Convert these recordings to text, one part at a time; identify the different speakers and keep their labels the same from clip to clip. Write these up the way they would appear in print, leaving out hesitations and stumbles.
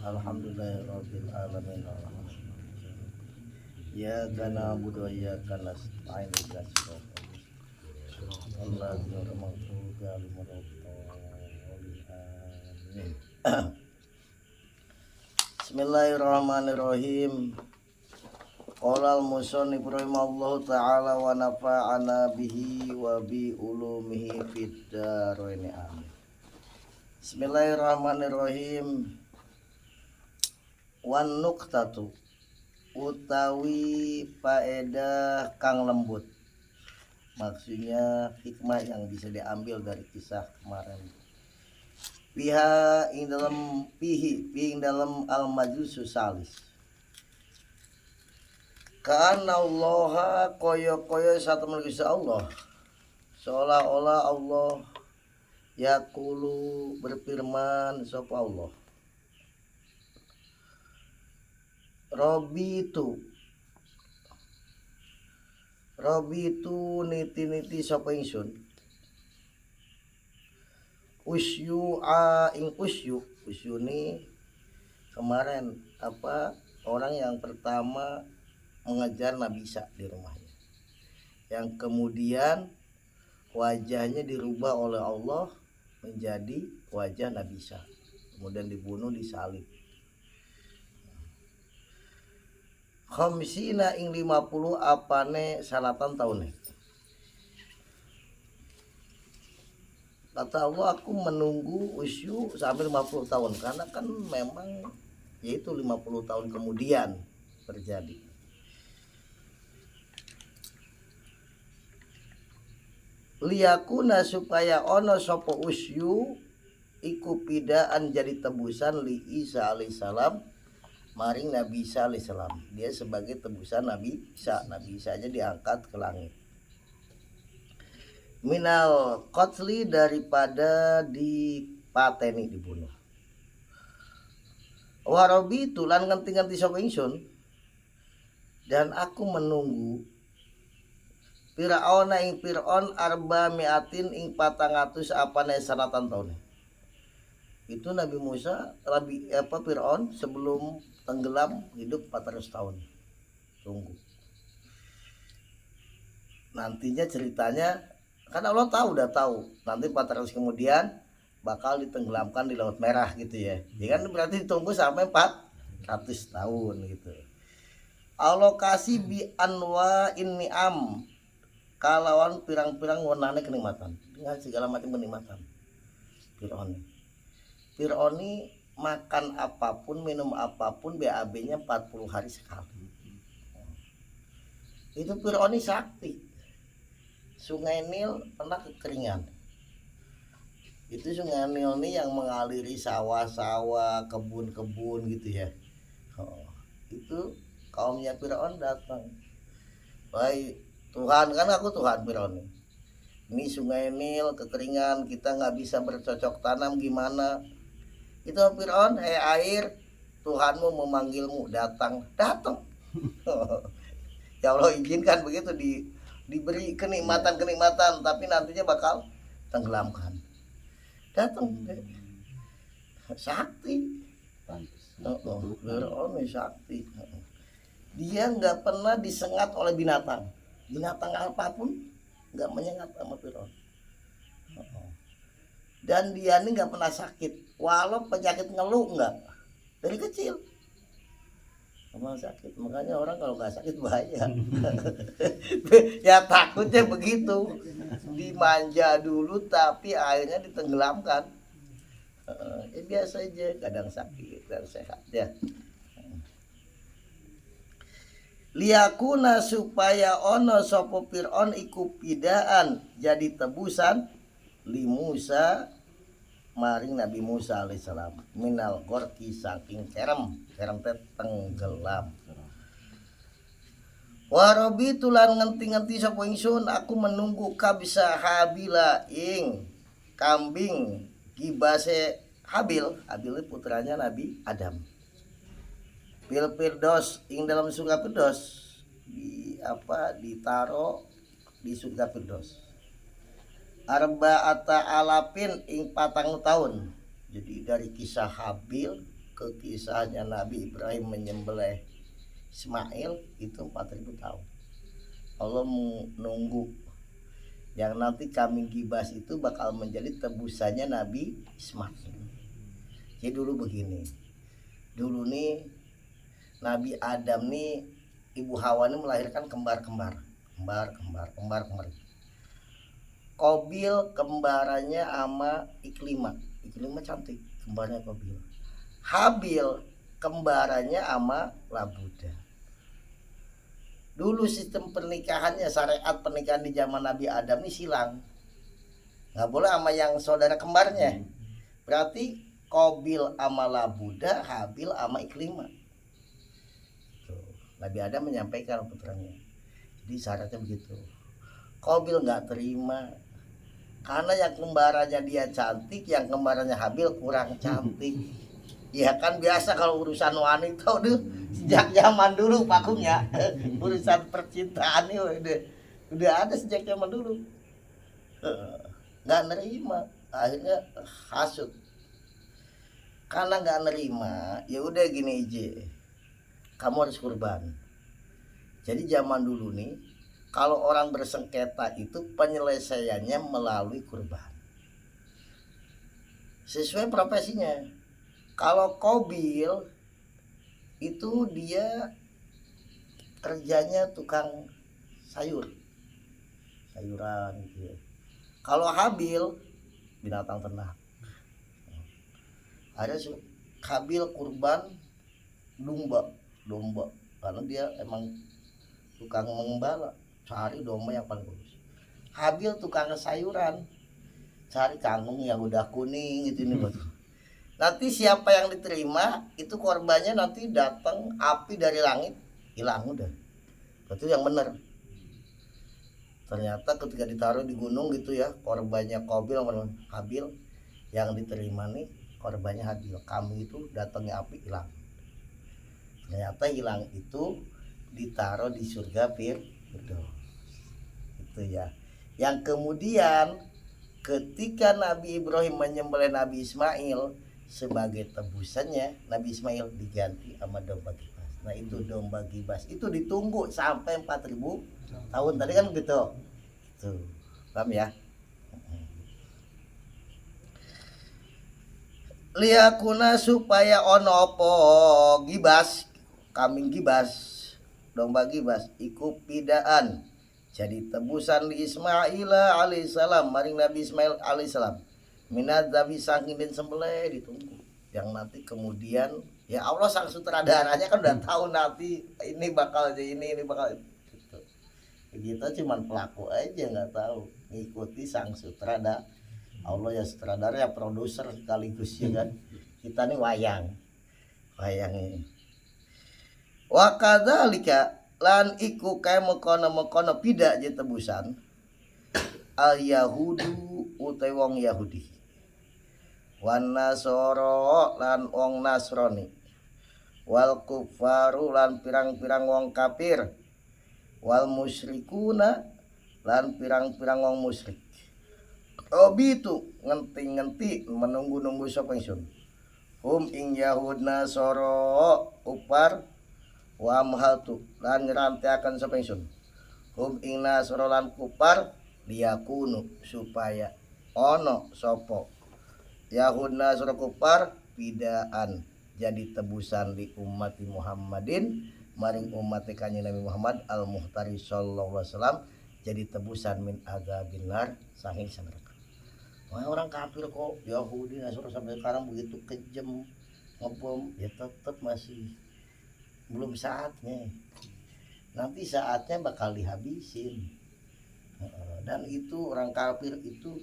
Speaker 1: Alhamdulillahirabbil alamin. Iyyaka na'budu wa iyyaka nasta'in ihdinas siratal mustaqim. Maghdubi 'alaihim waladdallin. Amin. Bismillahirrahmanirrahim. Qala al-musannif rahimallahu ta'ala wa nafa'ana bihi wa bi ulumihi fid dharain. Amin. Bismillahirrahmanirrahim. Wan nuqtatu utawi faedah kang lembut, maksudnya hikmah yang bisa diambil dari kisah kemarin. Piha ing dalam al majus salis. Kana Allah koyo satu manusia Allah, seolah-olah Allah yaqulu berfirman sapa Allah. Robi tu niti sapa ingsun. Usyu ni kemarin orang yang pertama mengejar Nabi Isa di rumahnya, yang kemudian wajahnya dirubah oleh Allah menjadi wajah Nabi Isa, kemudian dibunuh, disalib. Khamsina ing 50 apane salatan tahun. Kata Allah, aku menunggu usyu sampai 50 tahun, karena kan memang yaitu 50 tahun kemudian terjadi. Liyakuna supaya ono sopo usyu iku pidaan jadi tebusan li Isa alaihissalam maring Nabi Isa alaihissalam. Dia sebagai tebusan Nabi Isa. Nabi Isa aja diangkat ke langit. Minal qatli daripada dipateni, dibunuh. Warobi tulan nganti sapa ingsun, dan aku menunggu Fir'aun ing Fir'aun arba miatin ing 400 apane sanatan tahun. Itu Nabi Musa, Fir'aun sebelum tenggelam hidup 400 tahun. Tunggu. Nantinya ceritanya, kan Allah udah tahu nanti 400 kemudian bakal ditenggelamkan di Laut Merah gitu ya. Ya kan berarti ditunggu sampai 400 tahun gitu. Allah kasih bi anwa ni'am, kalawan pirang-pirang warnane kenikmatan, dengan segala macam kenikmatan. Fir'aun ini makan apapun, minum apapun, BAB-nya 40 hari sekali. Itu Fir'aun ini sakti. Sungai Nil pernah kekeringan. Itu Sungai Nil ini yang mengaliri sawah-sawah, kebun-kebun gitu ya. Itu kaumnya Fir'aun datang. Baik Tuhan, kan aku Tuhan Fir'aun. Ini Sungai Nil kekeringan, kita nggak bisa bercocok tanam, gimana? Itu Fir'aun, air, Tuhanmu memanggilmu, datang. Ya Allah izinkan begitu, diberi kenikmatan, tapi nantinya bakal tenggelamkan. Datang, sakti. Fir'aun sakti. Dia nggak pernah disengat oleh binatang apapun nggak menyengat sama Fir'aun. Dan dia ini nggak pernah sakit, walau penyakit ngeluh nggak, dari kecil emang sakit. Makanya orang kalau nggak sakit bahaya. Ya takutnya begitu, dimanja dulu tapi akhirnya ditenggelamkan. Biasa aja, kadang sakit kadang sehat ya. Liyakuna supaya ono sopo Fir'aun iku pidaan jadi tebusan li Musa maring Nabi Musa alaihissalam minal gorki saking kerem tenggelam. Warobi tulan ngenti sopo ingsun aku menunggu kabisa Habila ing kambing gibase Habil putranya Nabi Adam. Fil Firdaus ing dalam surga Firdaus, ditaruh di surga Firdaus. Arba'ata alapin ing 40 tahun. Jadi dari kisah Habil ke kisahnya Nabi Ibrahim menyembelih Ismail itu 4000 tahun. Allah menunggu yang nanti kambing gibas itu bakal menjadi tebusannya Nabi Ismail. Jadi dulu begini, dulu nih Nabi Adam nih, ibu Hawa nih melahirkan kembar-kembar. Kobil kembarannya sama Iklimah cantik, kembarnya Kobil. Habil kembarannya sama Labuda. Dulu sistem pernikahannya, syariat pernikahan di zaman Nabi Adam ini silang, nggak boleh sama yang saudara kembarnya. Berarti Kobil sama Labuda, Habil sama Iklimah. Nabi Adam menyampaikan putranya. Jadi syaratnya begitu. Kobil nggak terima karena yang kembarannya dia cantik, yang kembarannya Habil kurang cantik. Ya kan biasa kalau urusan wanita udah sejak zaman dulu pakungnya. Urusan percintaan ini udah ada sejak zaman dulu. Nggak nerima, akhirnya hasut. Karena nggak nerima, ya udah gini aja, kamu harus kurban. Jadi zaman dulu nih, kalau orang bersengketa itu penyelesaiannya melalui kurban, sesuai profesinya. Kalau Kobil itu dia kerjanya tukang sayuran gitu ya. Kalau Habil binatang ternak. Ada Habil kurban domba karena dia emang tukang mengembala, cari domba yang paling bagus. Habil tukang sayuran, cari kangkung yang udah kuning gitu nih batu. Nanti siapa yang diterima itu korbannya, nanti datang api dari langit hilang udah. Itu yang benar. Ternyata ketika ditaruh di gunung gitu ya, korbannya Kobil sama Habil, yang diterima nih korbannya Habil. Kambing itu datangnya api hilang. Ternyata hilang itu ditaruh di surga Firdaus. Itu ya. Yang kemudian ketika Nabi Ibrahim menyembelih Nabi Ismail sebagai tebusannya, Nabi Ismail diganti sama domba gibas. Nah itu domba gibas itu ditunggu sampai 4000 tahun tadi kan gitu. Tuh, paham ya? Liakuna supaya ono opo gibas, kambing gibas, domba gibas iku pidaan jadi tebusan di Ismail alaihissalam, maring Nabi Ismail alaihissalam. Minat Nabi saking den sembelih ditunggu. Yang nanti kemudian ya Allah sang sutradaranya kan udah tahu nanti ini bakal jadi ini bakal gitu. Kita cuman pelaku aja nggak tahu, ngikuti sang sutradara. Allah ya sutradara ya produser sekaligus ya kan. Kita nih wayang ini. Wa kadzalika lan iku kae mekono pidak je tebusan al yahudu utai wong Yahudi, wan nasoro lan wong Nasrani, wal kufaru lan pirang-pirang wong kafir, wal musyrikuna lan pirang-pirang wong musyrik. Obi itu ngenti menunggu sapa ingsun. Ing Yahud Nasoro upar wa amhatu lan nyeranteaken sapa ingsun. Ing Nasoro lan kupar liyakunu supaya ono sapa Yahud Nasoro kupar bidaan jadi tebusan di umat Muhammadin maring umat kanjeng Nabi Muhammad al Muhtari sallallahu alaihi wasallam, jadi tebusan min azabin nar saking neraka. Wah, orang kafir kok Yahudi Nasoro sampai sekarang begitu kejam ngebom, ya tetap masih belum saatnya. Nanti saatnya bakal dihabisin. Dan itu orang kafir itu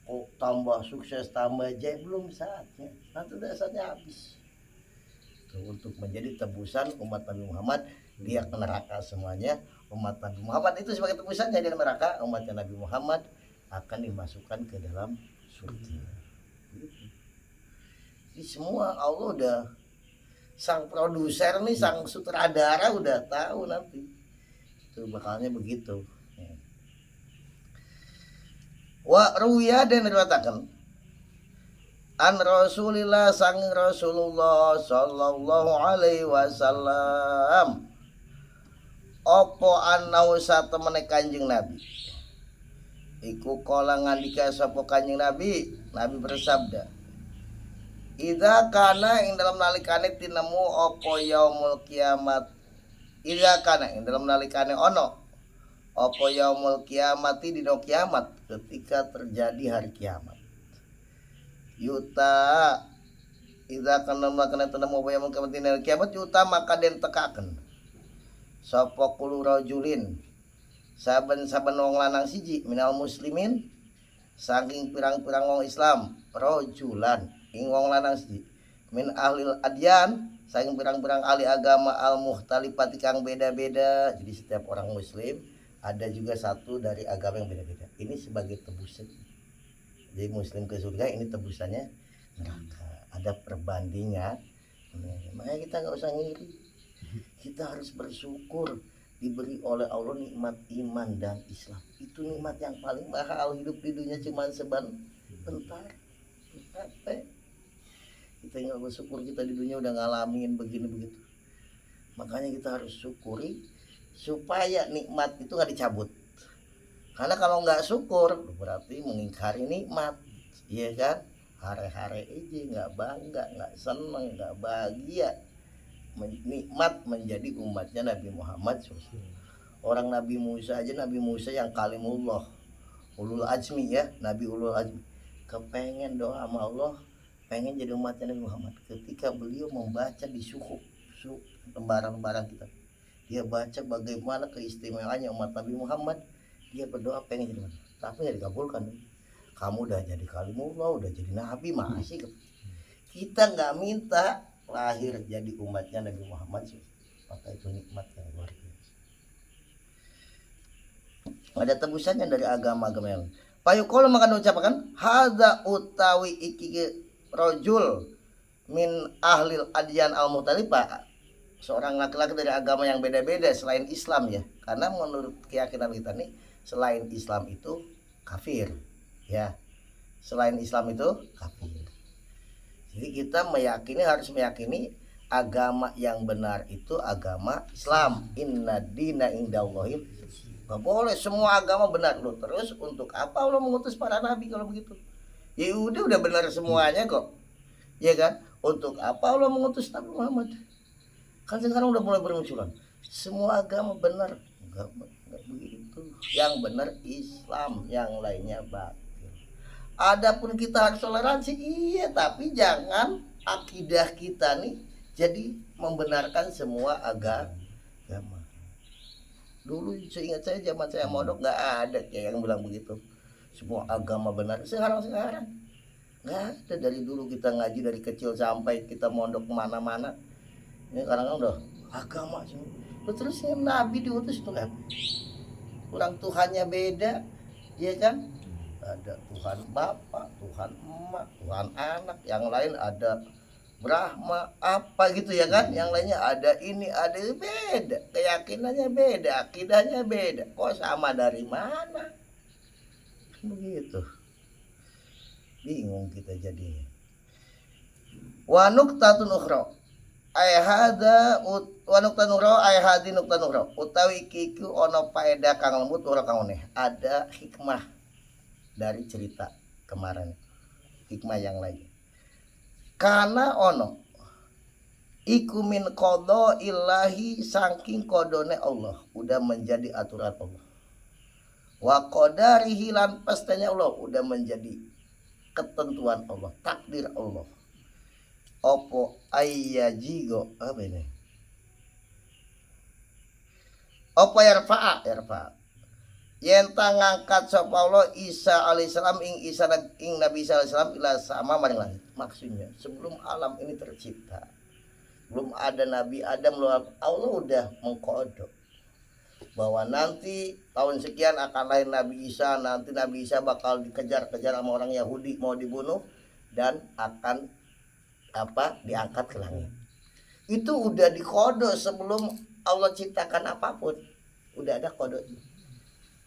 Speaker 1: kok tambah sukses tambah jaya, belum saatnya. Nanti udah saatnya habis. Tuh, untuk menjadi tebusan umat Nabi Muhammad, dia ke neraka semuanya. Umat Nabi Muhammad itu sebagai tebusan jadi ke neraka, umatnya Nabi Muhammad akan dimasukkan ke dalam surga. Jadi semua Allah udah, sang produser nih, sang sutradara udah tahu nanti itu bakalnya begitu. Wa ruya dan diriwayatkan An Rasulillah sang Rasulullah sallallahu alaihi wasallam opo anau satemene Kanjeng Nabi iku kala ngandika sapa Kanjeng Nabi. Nabi bersabda, idza kana ing dalam nalikane tinemu apa yaumul kiamat, idza kana ing dalam nalikane ono apa yaumul kiamati dina kiamat, ketika terjadi hari kiamat. Yuta idza kana makana tinemu apa yaumul kiamat dina kiamat yuta maka den tekaken sapa kulo rajulin saben-saben wong lanang siji minal muslimin saking pirang-pirang wong Islam, rajulan ing wong lanang siji min ahlil adyan saking pirang-pirang ahli agama al muhtalifati kang beda-beda. Jadi setiap orang muslim ada juga satu dari agama yang beda-beda. Ini sebagai tebusan. Jadi muslim ke surga, ini tebusannya neraka. Ada perbandingan. Makanya kita nggak usah ngiri. Kita harus bersyukur diberi oleh Allah nikmat iman dan Islam. Itu nikmat yang paling mahal. Hidup di dunia cuma sebentar. Kita nggak bersyukur, kita di dunia udah ngalamin begini begitu. Makanya kita harus syukuri supaya nikmat itu nggak dicabut. Karena kalau nggak syukur berarti mengingkari nikmat, iya kan? Hare-hare aja, nggak bangga, nggak seneng, nggak bahagia. Nikmat menjadi umatnya Nabi Muhammad SAW. Orang Nabi Musa aja, Nabi Musa yang kalimullah, ulul azmi ya, Nabi ulul azmi, kepengen doa sama Allah, pengen jadi umatnya Nabi Muhammad. Ketika beliau membaca di suku lembaran-lembaran kita, dia baca bagaimana keistimewaannya umat Nabi Muhammad, dia berdoa pengen jadi umat, tapi nggak dikabulkan. Kamu udah jadi kalimullah, udah jadi Nabi, masih kita nggak minta lahir jadi umatnya Nabi Muhammad, maka itu nikmat yang luar biasa. Ada tebusannya dari agama-agama yang payukol maka ucapkan hadza utawi iki rojul min ahlil adyan al muhtalifa, seorang laki-laki dari agama yang beda-beda selain Islam ya, karena menurut keyakinan kita nih selain Islam itu kafir ya, selain Islam itu kafir. Jadi kita harus meyakini agama yang benar itu agama Islam. Inna dina indallahil. Gak boleh semua agama benar loh. Terus untuk apa Allah mengutus para nabi kalau begitu? Ya udah benar semuanya kok. Ya kan? Untuk apa Allah mengutus Nabi Muhammad? Kan sekarang udah mulai bermunculan. Semua agama benar. Enggak begitu. Yang benar Islam, yang lainnya batil. Adapun kita harus toleransi, iya, tapi jangan akidah kita nih jadi membenarkan semua agama. Dulu seingat saya zaman saya mondok nggak ada kayak yang bilang begitu. Semua agama benar. Sekarang nggak ada. Dari dulu kita ngaji dari kecil sampai kita mondok kemana-mana. Ini kadang-kadang udah agama semua. Terus yang Nabi diutus itu kan, orang Tuhannya beda, ya kan? Ada Tuhan Bapa, Tuhan Emak, Tuhan Anak, yang lain ada Brahma apa gitu ya kan, yang lainnya ada ini ada beda, keyakinannya beda, akidahnya beda, kok sama dari mana? Begitu, bingung kita jadinya. Wa nuqtatun ukhra ay hadza wa nuqtatun ukhra ay hadi nuqtatun ukhra utawi kiku ono faedah kang lembut ora kang aneh, ada hikmah dari cerita kemarin, hikmah yang lain. Karena ono iku min qada ilahi, saking kodone Allah udah menjadi aturan Allah. Wa qadarihi lan pastinya Allah udah menjadi ketentuan Allah, takdir Allah. Opo ayyajigo apa ini? Opo yarfa'a yen ngangkat sapa Allah Isa alaihissalam ing Nabi Isa alaihissalam ila sama maring langit. Maksudnya sebelum alam ini tercipta, belum ada Nabi Adam, Allah udah mengkodok bahwa nanti tahun sekian akan lahir Nabi Isa, nanti Nabi Isa bakal dikejar-kejar sama orang Yahudi, mau dibunuh dan akan diangkat ke langit. Itu udah dikodok sebelum Allah ciptakan apapun, udah ada kodoknya.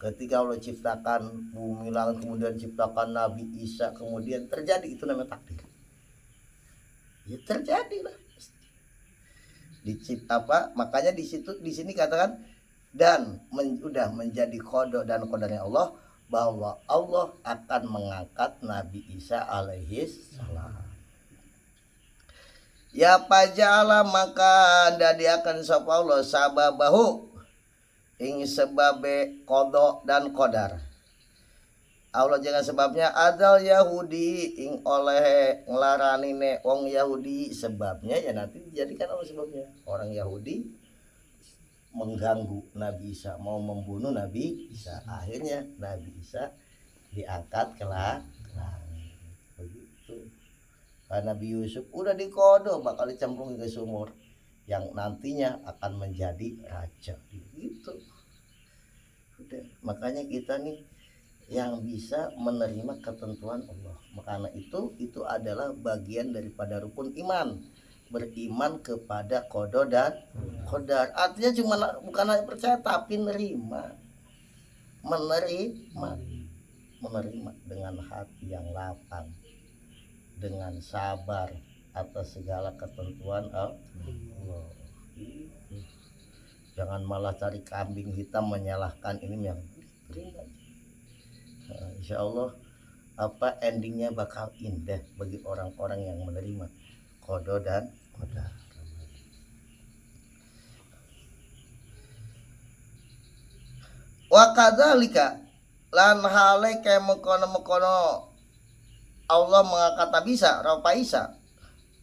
Speaker 1: Ketika Allah ciptakan bumi langit, kemudian ciptakan Nabi Isa, kemudian terjadi, itu namanya takdir. Ya terjadilah. Makanya di sini katakan dan udah menjadi kodok dan kodanya Allah bahwa Allah akan mengangkat Nabi Isa alaihi salam. Ya pajala maka dadiakan sapa Allah sababahu ing sebabe kodok dan kodar. Allah jangan sebabnya adal Yahudi ing oleh nglaranine wong Yahudi sebabnya ya nanti dijadikan Allah sebabnya. Orang Yahudi mengganggu Nabi Isa, mau membunuh Nabi Isa. Akhirnya Nabi Isa diangkat ke langit. Begitu. Karena Nabi Yusuf udah dikodok bakal dicemplungin ke sumur yang nantinya akan menjadi raja. Gitu. Udah. Makanya kita nih yang bisa menerima ketentuan Allah. Karena itu adalah bagian daripada rukun iman. Beriman kepada qada dan qadar. Artinya cuma bukan hanya percaya tapi menerima dengan hati yang lapang, dengan sabar atas segala ketentuan Allah. Jangan malah cari kambing hitam menyalahkan ini yang terima. Insya Allah endingnya bakal indah bagi orang-orang yang menerima qada dan qadar. Wa kadzalika lan hale kaya mengkono-mengkono Allah mengangkat Nabi Isa rupa Isa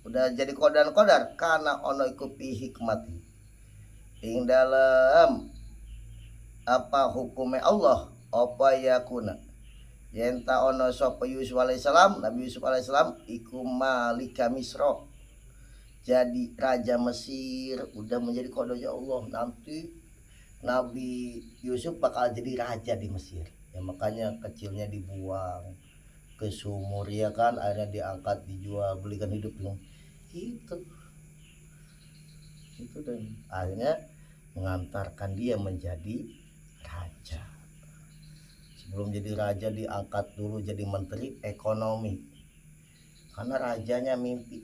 Speaker 1: udah jadi qada dan qadar karena ono iku pi hikmati ing dalam hukumnya Allah apa yakuna yenta ono sapa Yusuf alaihissalam. Nabi Yusuf alaihissalam iku malika Misra, jadi raja Mesir. Udah menjadi kodenya Allah, nanti Nabi Yusuf bakal jadi raja di Mesir ya. Makanya kecilnya dibuang ke sumur ya kan, akhirnya diangkat dijual belikan hidup gitu. Itu dan akhirnya mengantarkan dia menjadi raja. Sebelum jadi raja diangkat dulu jadi menteri ekonomi. Karena raja mimpi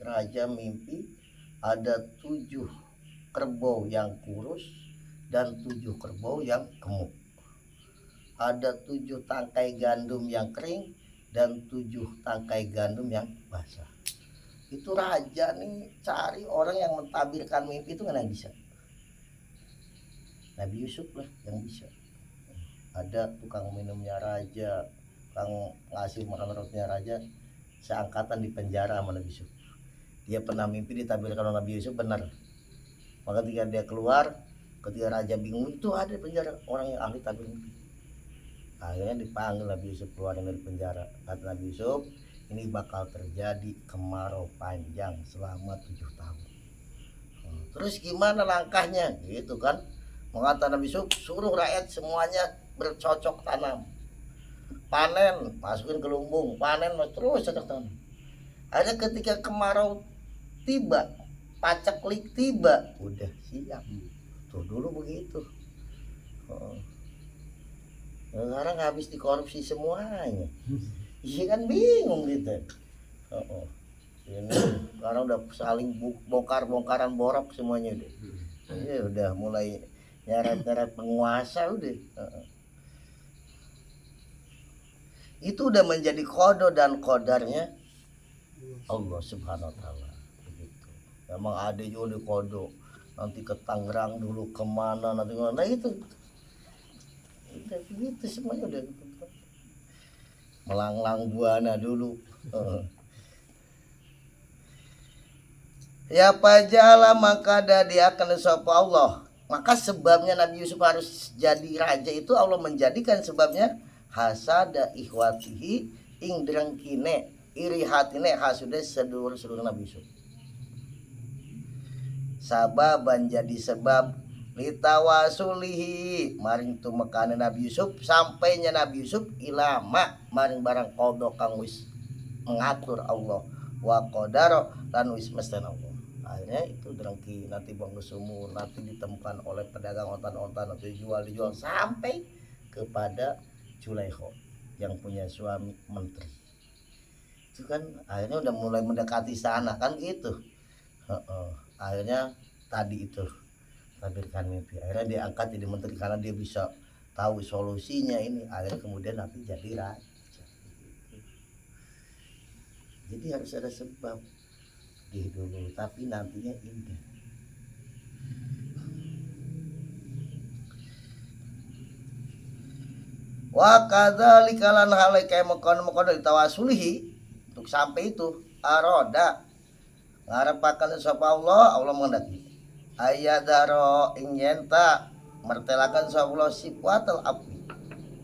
Speaker 1: ada 7 kerbau yang kurus dan 7 kerbau yang gemuk. Ada 7 tangkai gandum yang kering dan 7 tangkai gandum yang basah. Itu raja nih cari orang yang mentabirkan mimpi itu nggak bisa. Nabi Yusuf lah yang bisa. Ada tukang minumnya raja, tukang ngasih makan rotinya raja, seangkatan di penjara sama Nabi Yusuf. Dia pernah mimpi ditabirkan oleh Nabi Yusuf benar. Maka ketika dia keluar, ketika raja bingung, itu ada di penjara orang yang ahli tabir mimpi. Akhirnya dipanggil Nabi Yusuf keluar dari penjara. Kata Nabi Yusuf, ini bakal terjadi kemarau panjang selama 7 tahun. Terus gimana langkahnya? Gitu kan. Mengatakan Nabi Yusuf, suruh rakyat semuanya bercocok tanam, panen masukin ke lumbung, panen terus cocok tanam. Ada ketika kemarau tiba, paceklik tiba, udah siap. Tuh dulu begitu. Sekarang habis dikorupsi semuanya. Iya kan bingung gitu. Ini sekarang udah saling bongkaran borok semuanya udah. Iya udah mulai nyeret-nyeret penguasa udah. Itu udah menjadi qada dan qadarnya Allah Subhanahu wa taala. Begitu. Memang ada juga di qada. Nanti ke Tangerang dulu kemana nanti mana itu. Udah begitu semuanya udah gitu. Melanglang buana dulu. Ya pajala maka dia akan sapa Allah. Maka sebabnya Nabi Yusuf harus jadi raja itu Allah menjadikan sebabnya hasada ikhwatihi ing drengkine iri hatine hasude sedulur-sedulur Nabi Yusuf. Sababan jadi sebab litawasulihi maring tumekane Nabi Yusuf sampainya Nabi Yusuf ilama maring barang qada kang wis mengatur Allah wa qadara lan wis mestene Allah. Akhirnya itu drengki nanti buang ke sumur, nanti ditemukan oleh pedagang ontan-ontan atau dijual sampai kepada Zulaikha yang punya suami menteri. Itu kan akhirnya udah mulai mendekati sana kan gitu. Akhirnya tadi itu tabirkan mimpi, akhirnya dia angkat jadi menteri karena dia bisa tahu solusinya ini, akhirnya kemudian nanti jadi raja. Jadi harus ada sebab di dulu, tapi nantinya indah. Wa kadzalika lan hale kaya mekon-mekon ditawasulihi untuk sampai itu aroda ngarepaken sapa Allah menghendaki ayadaro ing yenta mertelakan sapa Allah sifatul afi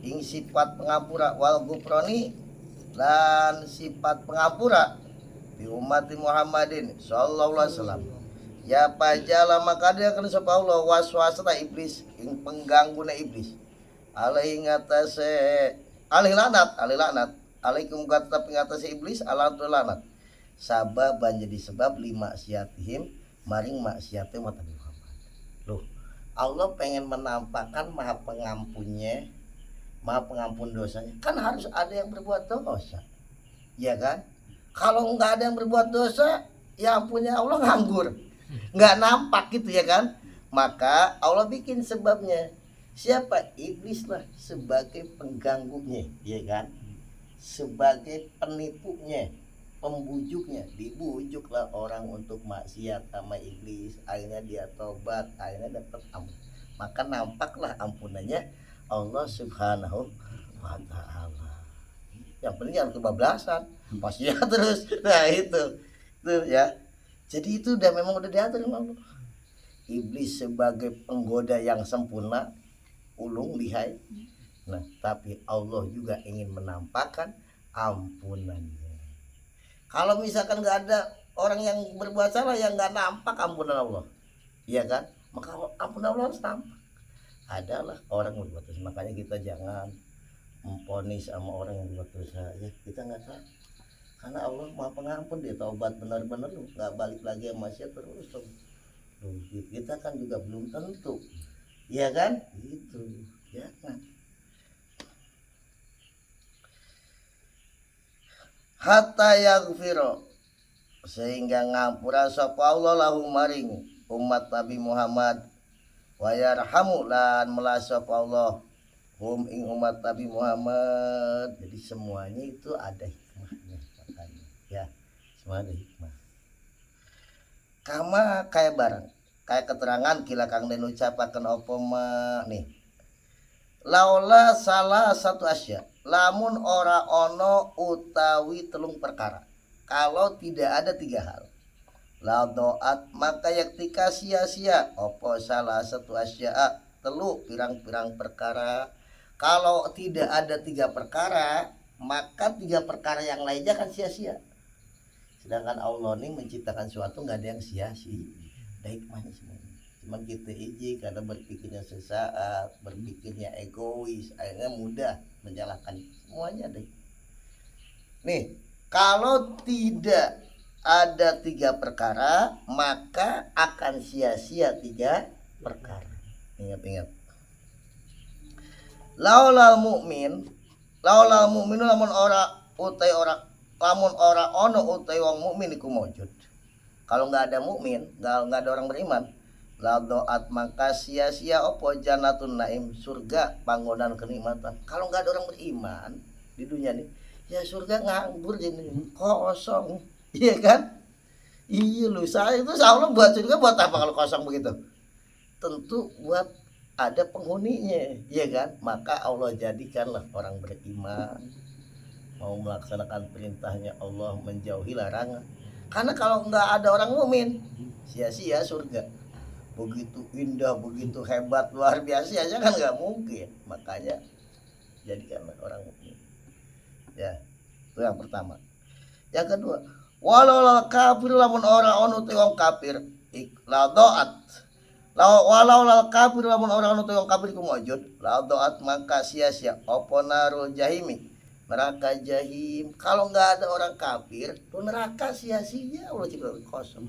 Speaker 1: ing sifat pengapura wal gufroni lan sifat pengapura di umat Muhammadin sallallahu alaihi wasallam. Ya pajala maka dia akan sapa Allah waswasa iblis ing pengganggu iblis alaihi ngatasé alih lanat alaikum kata pengatasi iblis alatu lanat sababan jadi sebab lima siatihim maring maksiate umat Muhammad. Loh, Allah pengen menampakkan maha pengampunnya, maha pengampun dosanya, kan harus ada yang berbuat dosa, ya kan? Kalau nggak ada yang berbuat dosa, ya ampunnya Allah nganggur, nggak nampak gitu ya kan? Maka Allah bikin sebabnya. Siapa? Iblis lah sebagai pengganggunya, ya kan? Sebagai penipunya, pembujuknya, dibujuklah orang untuk maksiat sama iblis, akhirnya dia tobat, akhirnya dapat ampun. Maka nampaklah ampunannya Allah Subhanahu wa ta'ala. Yang penting jangan kebablasan, maksiat terus. Nah itu ya. Jadi itu memang udah diatur sama Allah. Iblis sebagai penggoda yang sempurna, ulung lihai. Nah, tapi Allah juga ingin menampakkan ampunannya. Kalau misalkan nggak ada orang yang berbuat salah yang nggak nampak ampunan Allah, iya kan? Maka ampunan Allah harus nampak. Adalah orang yang berbuat dosa. Makanya kita jangan memponis sama orang yang berbuat dosa. Ya kita nggak tahu. Karena Allah Maha Pengampun, dia taubat benar-benar lu nggak balik lagi sama maksiat terus. Kita kan juga belum tentu. Iya kan? Gitu. Jangan. Hatta yaghfira sehingga ngampura sapa Allah lahum maring umat Nabi Muhammad wa yarhamu lan melas sapa Allah hum ing umat Nabi Muhammad. Jadi semuanya itu ada hikmahnya makanya. Ya, semua ada hikmah. Kama kayak barang kayak keterangan kila kang den ucapaken apa nih laula salah satu asya lamun ora ono utawi telung perkara kalau tidak ada tiga hal la doat maka yaktika sia-sia apa salah satu asya telu pirang-pirang perkara. Kalau tidak ada tiga perkara maka tiga perkara yang lainnya kan sia-sia. Sedangkan Allah ini menciptakan sesuatu nggak ada yang sia-sia. Ada hikmahnya semuanya. Cuman kita iji karena berpikirnya sesaat, berpikirnya egois, akhirnya mudah menyalahkan. Semuanya ada. Nih, kalau tidak ada tiga perkara, maka akan sia-sia tiga perkara. Ingat-ingat. Laulal mu'minu lamun ora utai ora lamun ora ono utai wong mukmin iku maujud. Kalau nggak ada mukmin, nggak ada orang beriman, la doat maka sia-sia opo janatun naim surga panggonan kenikmatan. Kalau nggak ada orang beriman di dunia nih, ya surga nganggur jadi kosong, iya kan? Iya lu saya itu Allah buat surga buat apa kalau kosong begitu? Tentu buat ada penghuninya, iya kan? Maka Allah jadikanlah orang beriman mau melaksanakan perintahnya Allah menjauhi larangan. Karena kalau nggak ada orang mukmin, sia-sia surga. Begitu indah, begitu hebat, luar biasa aja kan nggak mungkin. Makanya jadikanlah orang mukmin. Ya, itu yang pertama. Yang kedua, walau kafir lamun orang onu wong kafir, la doat. Walau kafir lamun orang onu wong kafir ku mujud, la doat maka sia-sia opo narul jahimi. Neraka jahim. Kalau nggak ada orang kafir, tuh neraka sia-sia Allah ciptakan kosong.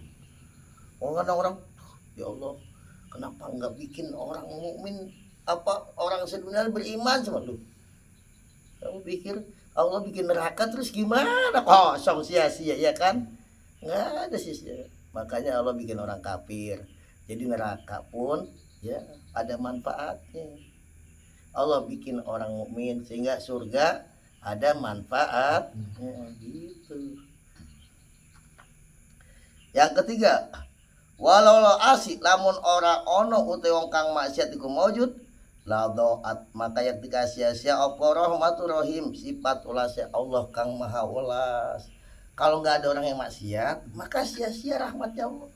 Speaker 1: Orang ya Allah, kenapa nggak bikin orang mukmin apa orang sedunia beriman sama lu? Kamu pikir Allah bikin neraka terus gimana? Kosong sia-sia ya kan? Nggak ada sia-sia. Makanya Allah bikin orang kafir. Jadi neraka pun ya ada manfaatnya. Allah bikin orang mukmin sehingga surga ada manfaatnya gitu. Yang ketiga, walau lo asik lamun ora ono uti wong kang maksiat iku maujud la doat maka yang dikasih sia apa rahmatur rahim sifat ulasnya Allah kang maha ulas. Kalau nggak ada orang yang maksiat maka sia-sia rahmatnya Allah,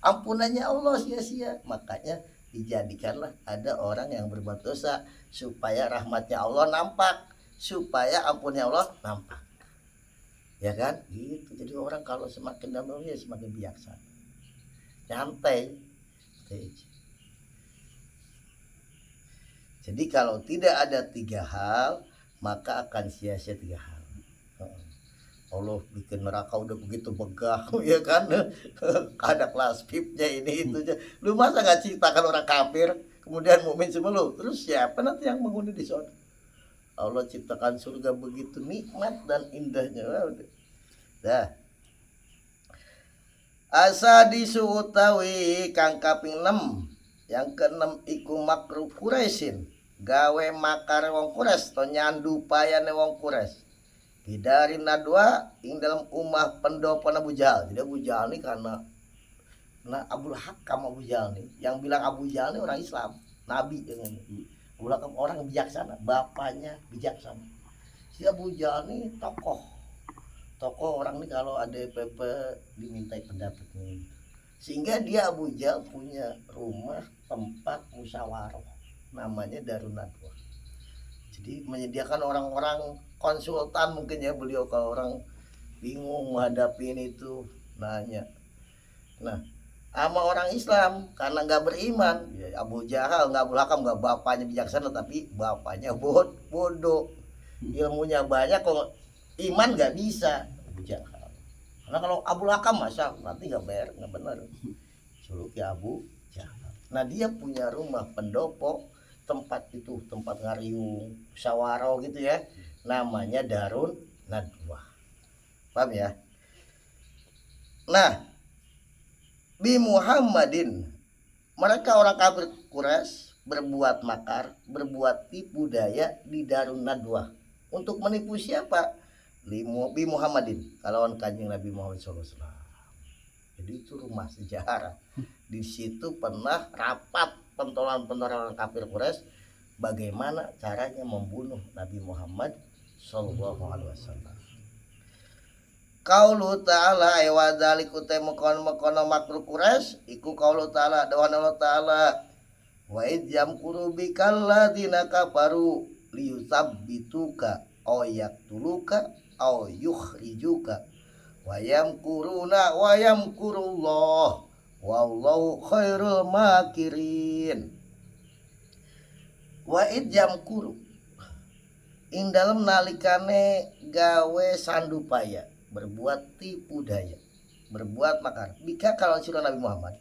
Speaker 1: ampunannya Allah sia-sia. Makanya dijadikanlah ada orang yang berbuat dosa supaya rahmatnya Allah nampak, supaya ampunnya Allah nampak, ya kan gitu. Jadi orang kalau semakin dalamnya semakin bijaksana, nyantai. Jadi kalau tidak ada tiga hal maka akan sia-sia tiga hal. Allah bikin neraka udah begitu megah ya kan, ada kelas VIP-nya ini itu aja. Lu masa nggak ceritakan orang kafir kemudian mukmin semua lu, terus siapa nanti yang menghuni di sana? Allah ciptakan surga begitu nikmat dan indahnya. Dah. Asa disutawi kang kaping 6. Yang ke-6 iku makruh Quraisyin, gawe makar wong Quraisy to nyandu payane wong Quraisy. Hidari nadwa ing dalam umah pendopo Abu Jahal. Jadi Abu Jahal ini karena Abdul Hakam Abu Jahal nih, yang bilang Abu Jahal ini orang Islam, Nabi dengan Abdul Hakam orang bijaksana, bapaknya bijaksana. Si Abu Jahal ini tokoh orang ini kalau ada PP dimintai pendapatnya. Sehingga dia Abu Jahal punya rumah tempat musyawarah namanya Darun Nadwa. Jadi menyediakan orang-orang konsultan mungkin ya, beliau kalau orang bingung menghadapi ini itu nanya. Nah sama orang Islam karena nggak beriman ya, Abu Jahal nggak belakang, nggak bapaknya bijaksana tapi bapaknya bodoh, ilmunya banyak kok iman nggak bisa Abu Jahal. Karena kalau Abu Hakam masa nanti nggak benar suruh ke Abu Jahal. Nah dia punya rumah pendopo, tempat itu tempat ngariung musyawarah gitu ya, namanya Darun Nadwa, paham ya? Nah bi Muhammadin, mereka orang kafir Quraisy berbuat makar, berbuat tipu daya di Darun Nadwa untuk menipu siapa? Bi Muhammadin, kalawan kanjeng Nabi Muhammad SAW. Jadi itu rumah sejarah. Di situ pernah rapat pentolan-pentolan kafir Quraisy bagaimana caranya membunuh Nabi Muhammad SAW. Qaulu ta'ala wa dzaliku mekon makruh Quraisy iku qaulu ta'ala dawan Allah ta'ala wa id yamkuru bikal ladzina kafaru liyusabbituka aw yaqtuluka aw yukhrijuka wa yamkuruna wa yamkurullah wallahu khairul makirin. Wa id yamkuru ing dalem nalikane gawe sandupaya, berbuat tipu daya, berbuat makar. Bika kalau surah Nabi Muhammad,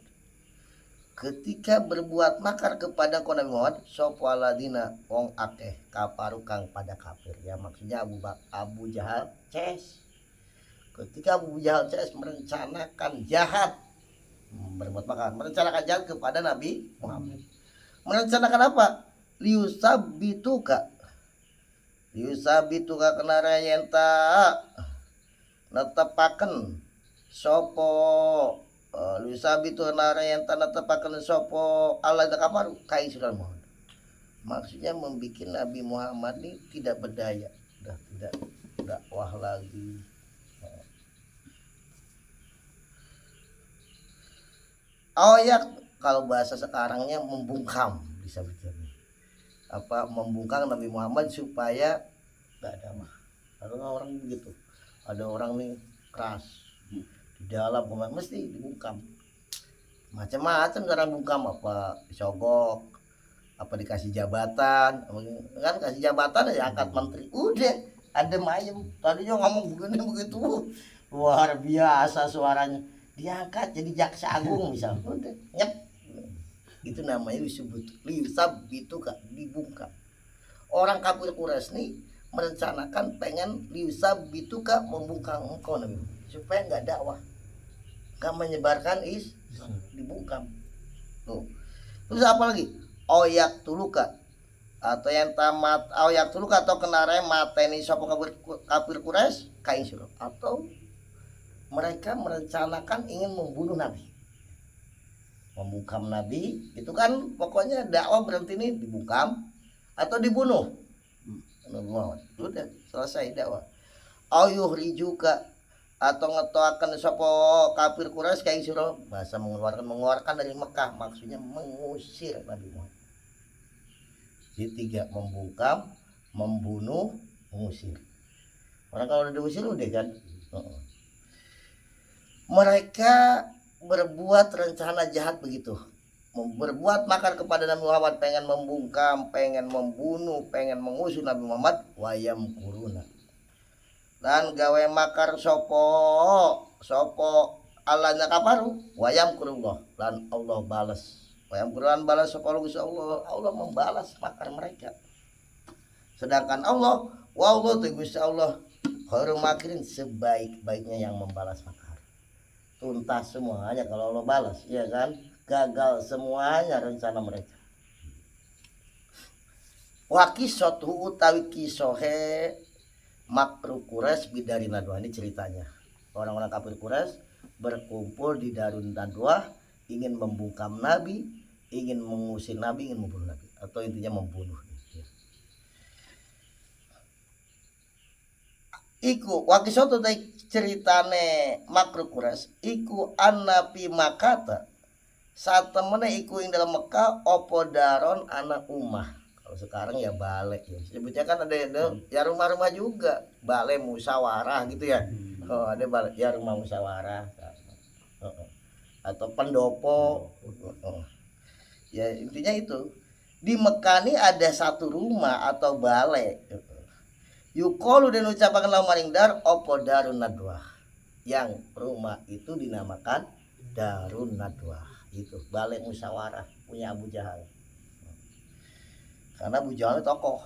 Speaker 1: ketika berbuat makar kepada Nabi Muhammad, sopwaladina wong akeh kafaru kang pada kafir. Ya maksudnya Abu Jahal CS. Ketika Abu Jahal CS merencanakan jahat, berbuat makar, merencanakan jahat kepada Nabi Muhammad. Merencanakan apa? Liusabituka kenara yenta netepaken sopo liusabitu kenara yenta netepaken sopo Allah kafaru kai sudah mohon. Maksudnya membuat Nabi Muhammad ini tidak berdaya, sudah tidak dakwah lagi. Ayat kalau bahasa sekarangnya membungkam, bisa bicara apa, membungkam Nabi Muhammad supaya nggak ada mah. Kalau orang begitu, ada orang nih keras di dalam mesti dibungkam, macam-macam cara bungkam, apa disogok, apa dikasih jabatan, kan kasih jabatan ya angkat menteri, udah adem ayem. Tadinya ngomong begini begitu luar biasa suaranya, diangkat jadi jaksa agung misal, udah nyep. Itu namanya liusab itu kak dibungkam. Orang kafir Quraisy nih merencanakan pengen liusab itu kak membungkam engkau Nabi supaya nggak dakwah. gak menyebarkan dibungkam. Tuh. Terus apa lagi? Oyak tuluka atau yang tamat oyak tuluka atau kenare mateni sapa kafir Quraisy kain sira, atau mereka merencanakan ingin membunuh Nabi. Membungkam Nabi itu kan pokoknya dakwah berhenti nih, dibungkam atau dibunuh. Nabi Muhammad udah selesai dakwah. Ayuhrijuka atau ngetoakan sapa kafir Quraisy kayak sira, bahasa mengeluarkan dari Mekah, maksudnya mengusir Nabi Muhammad. Jadi tiga, membungkam, membunuh, mengusir. Orang kalau udah diusir udah kan. Mereka berbuat rencana jahat begitu, berbuat makar kepada Nabi Muhammad, pengen membungkam, pengen membunuh, pengen mengusir Nabi Muhammad. Wayam kuruna dan gawe makar sopo Allahnya kafaru wayam kurullah, dan Allah balas wayam kurulan balas sopo Allah membalas makar mereka. Sedangkan Allah Gusti Allah khairul makirin, sebaik-baiknya yang membalas makar. Tuntas semuanya kalau Allah balas, ya kan? Gagal semuanya rencana mereka. Wakisotu utawi kisohe makru Quraisy bidari Nadwa, ini ceritanya. Orang-orang kafir Quraisy berkumpul di Darun Nadwa, ingin membungkam Nabi, ingin mengusir Nabi, ingin membunuh Nabi, atau intinya membunuh. Iku wakisotu ceritane makru Quraisy iku anapi makata saat temennya iku ing dalam Mekah opo daron anak umah. Kalau sekarang ya balai ya. Sebutnya kan ada ya rumah-rumah juga, balai musyawarah gitu ya. Oh, ada balai ya rumah musyawarah. Atau pendopo. Ya intinya itu. Di Mekah ini ada satu rumah atau balai. Yukolu dan ucapakan lau maring dar opo Darun Nadwa. Yang rumah itu dinamakan Darun Nadwa. Itu balai musyawarah punya Abu Jahal. Karena Abu Jahal tokoh.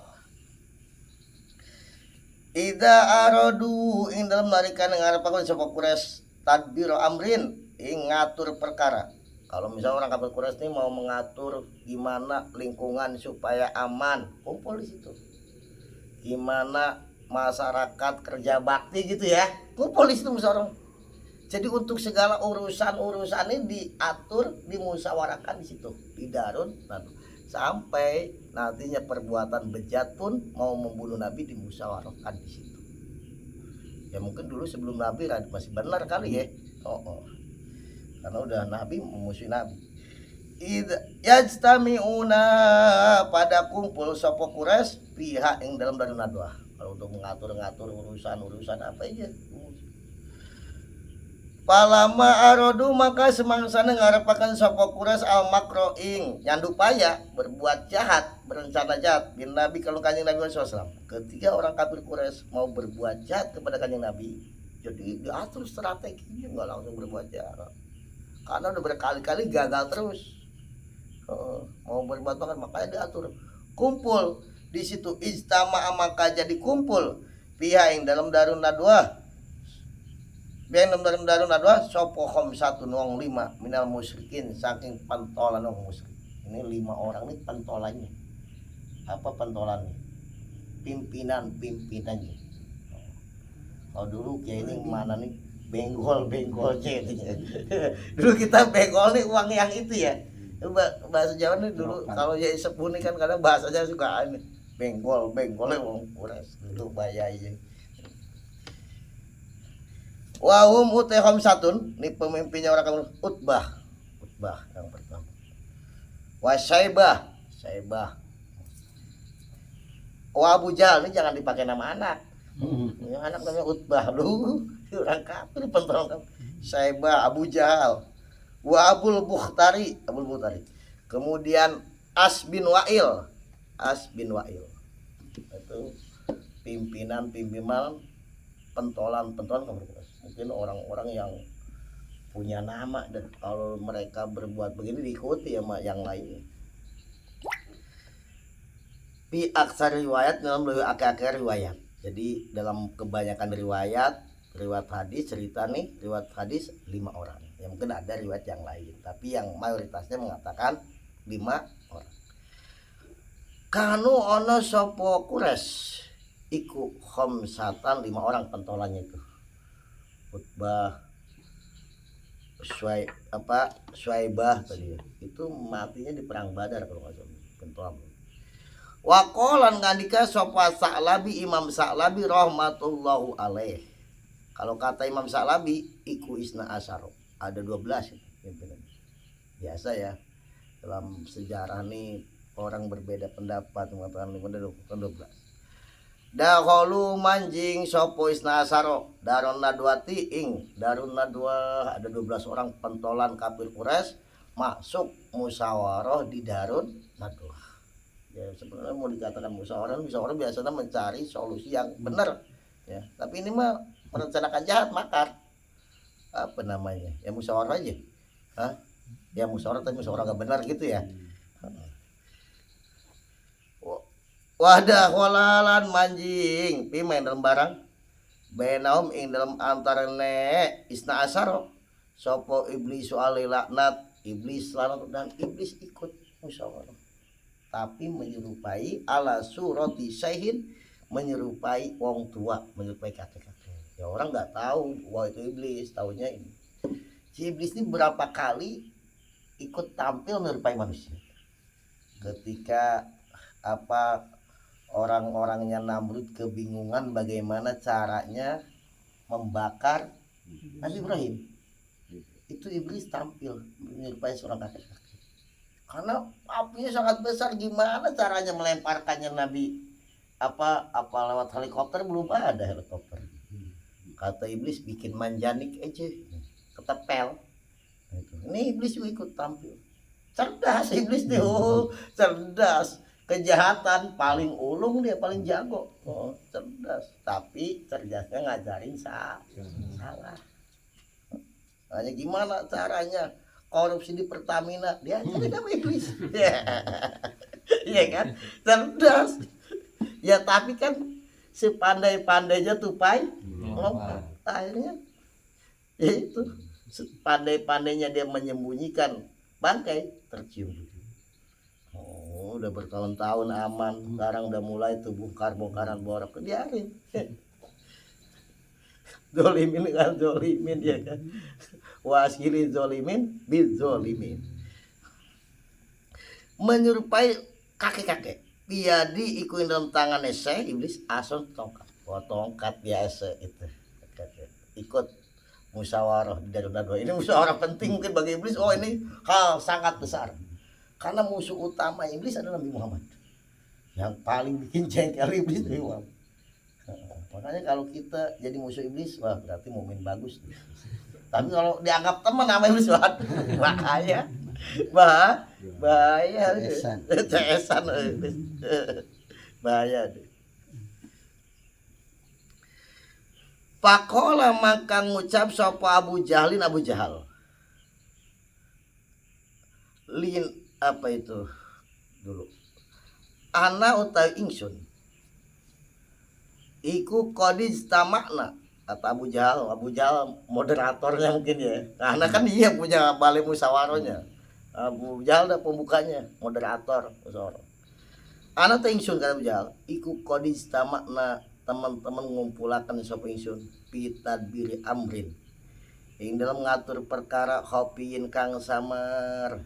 Speaker 1: Ida arodu ing dalam narikan ngarepaken sapa Quraisy tadbir amrin ing ngatur perkara. Kalau misalnya orang kafir Quraisy ini mau mengatur gimana lingkungan supaya aman, kumpul di situ. Gimana masyarakat kerja bakti gitu ya, kumpul di situ musyawarah. Jadi untuk segala urusan ini diatur, dimusyawarahkan di situ di Darun Nadwa. Sampai nantinya perbuatan bejat pun mau membunuh Nabi dimusyawarahkan di situ. Ya mungkin dulu sebelum Nabi masih benar kali ya. Karena udah Nabi memusuhi Nabi. Yajtami'una pada kumpul sapa Quraisy pihak yang dalam Darun Nadwa. Kalau untuk mengatur-ngatur urusan apa aja. Palama arodu maka semangsana ngarepaken sapa Quraisy al makro ing nyandupaya berbuat jahat, berencana jahat bin Nabi kalau Kanjeng Nabi SAW. Ketika orang kafir Quraisy mau berbuat jahat kepada Kanjeng Nabi, jadi diatur strateginya, nggak langsung berbuat jahat. Karena udah berkali-kali gagal terus. Mau berbuat banget makanya diatur. Kumpul di situ ijtama maka jadi kumpul pihak yang dalam Darun Nadwa. Biang Darun Nadwa sopo khamsatun wong 5 minal musyrikin saking pentolan wong musyrik. Ini 5 orang nih pentolannya. Apa pentolannya? Pimpinannya. Kalau dulu kayak ini mana nih benggol dulu kita benggol nih uang yang itu ya. Bahasa Jawa nih dulu kalau ya sepuh nih kan kadang bahasanya suka ini benggol wong Quraisy itu bayai. Wahum utehom satun, ini pemimpinnya orang kafir Utbah yang pertama. Wasaibah. Abu Jahal ini jangan dipakai nama anak. Yang anak namanya Utbah lu, orang kafir pentol kafir. Saibah, Abu Jahal. Wa Abul Bukhtari. Kemudian As bin Wa'il. Itu pimpinan pentolan kafir. Mungkin orang-orang yang punya nama dan kalau mereka berbuat begini diikuti sama yang lainnya. Bi aksar riwayat dalam lebih akeh riwayat. Jadi dalam kebanyakan riwayat riwayat hadis cerita nih, riwayat hadis 5 orang. Ya mungkin ada riwayat yang lain, tapi yang mayoritasnya mengatakan 5 orang. Kanu ono sopo Quraisy iku khamsatan 5 orang pentolannya itu. Utbah, Syaibah tadi itu matinya di perang Badar kalau nggak salah pentolan. Wakolan ngandika sopa Sa'labi Imam Sa'labi rahmatullahu alaih. Kalau kata Imam Sa'labi iku isna asyaro, ada 12 pimpinan. Biasa ya dalam sejarah nih orang berbeda pendapat mengatakan 12. Dahulu manjing sopo isna asyaro darun nadwati ing darun nadwa, ada 12 orang pentolan kafir Quraisy masuk musyawarah di darun nadwa. Ya sebenarnya mau dikatakan musyawarah biasanya mencari solusi yang benar ya, tapi ini mah merencanakan jahat, makar. Apa namanya ya, musyawarah aja. Ya musyawarah tapi musyawarah gak benar gitu ya. Wadah walalan manjing pimain dalam barang benaum ing dalam antarane isna asaro sopo iblis soal laknat iblis lanat dan iblis ikut musyawarah, tapi menyerupai ala surati syaihin, menyerupai wong tua, menyerupai kakek-kakek. Ya orang nggak tahu wah itu iblis, taunya ini. Si iblis ini berapa kali ikut tampil menyerupai manusia. Ketika orang-orangnya Namrud kebingungan bagaimana caranya membakar Nabi Ibrahim, itu iblis tampil menyerupai seorang kakek-kakek. Karena apinya sangat besar, gimana caranya melemparkannya Nabi? Apa lewat helikopter? Belum ada helikopter. Kata iblis bikin manjanik aja, ketepel. Ini iblis juga ikut tampil. Cerdas iblis tuh, cerdas. Kejahatan paling ulung dia, paling jago. Cerdas. Tapi cerdasnya ngajarin salah. Hanya gimana caranya korupsi di Pertamina, dia ajarin sama iblis. Iya kan? Cerdas. Ya tapi kan sepandai-pandainya tupai lompat. Akhirnya ya itu, sepandai-pandainya dia menyembunyikan bangkai, tercium. Udah bertahun-tahun aman, sekarang udah mulai tuh bongkaran borok, diarin. Zolimin kan zolimin ya kan. Wasili zolimin bil zolimin. Menyerupai kakek-kakek. Biadi ikuin dalam tangan saya iblis asal tongkat. Tongkat biasa itu. Ikut musyawarah di darun nadwa. Ini musyawarah penting mungkin bagi iblis. Oh ini hal sangat besar. Karena musuh utama iblis adalah Nabi Muhammad. Yang paling bikin jengkel iblis Nabi Muhammad. Makanya kalau kita jadi musuh iblis, wah berarti mukmin bagus. Tapi kalau dianggap teman sama iblis, bahaya. Bahaya. Ceesan. Bahaya. Pakola maka ngucap sapa Abu Jahal. Lin apa itu dulu? Ana utawi ingsun iku kodis tamakna, kata Abu Jahal moderatornya mungkin ya, karena kan dia punya balai musyawarahnya. Abu Jahal dah pembukanya, moderator musyawarah. Ana teh ingsun kata Abu Jahal iku kodis tamakna, teman-teman ngumpulakan sapa ingsun pitadbiri amrin ing dalam ngatur perkara khopiin kang samar.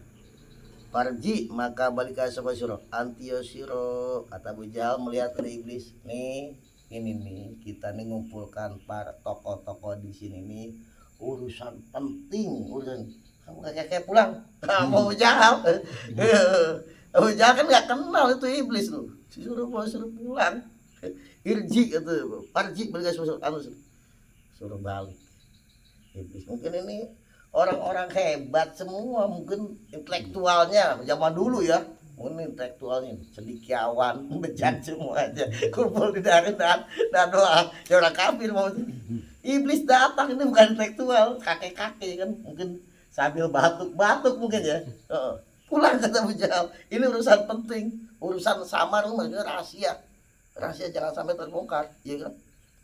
Speaker 1: Parji maka balik ke sapa sira antio sira, kata Abu Jahal melihat dari iblis. Nih ini nih kita nih ngumpulkan para tokoh-tokoh di sini nih, urusan penting, urusan kamu kakek pulang. Abu Jahal Abu Jahal kan nggak kenal itu iblis lu, suruh pulang. Irji itu parji balik ke suruh balik. Iblis mungkin ini orang-orang hebat semua, mungkin intelektualnya zaman dulu ya, mungkin intelektualnya cendekiawan, bejat semua aja kumpul di darun dan doa. Ya orang kafir mau iblis datang, ini bukan intelektual, kakek-kakek kan mungkin sambil batuk mungkin ya. Pulang kata Abu Jahal, ini urusan penting, urusan samar, maksudnya rahasia jangan sampai terbongkar, ya kan?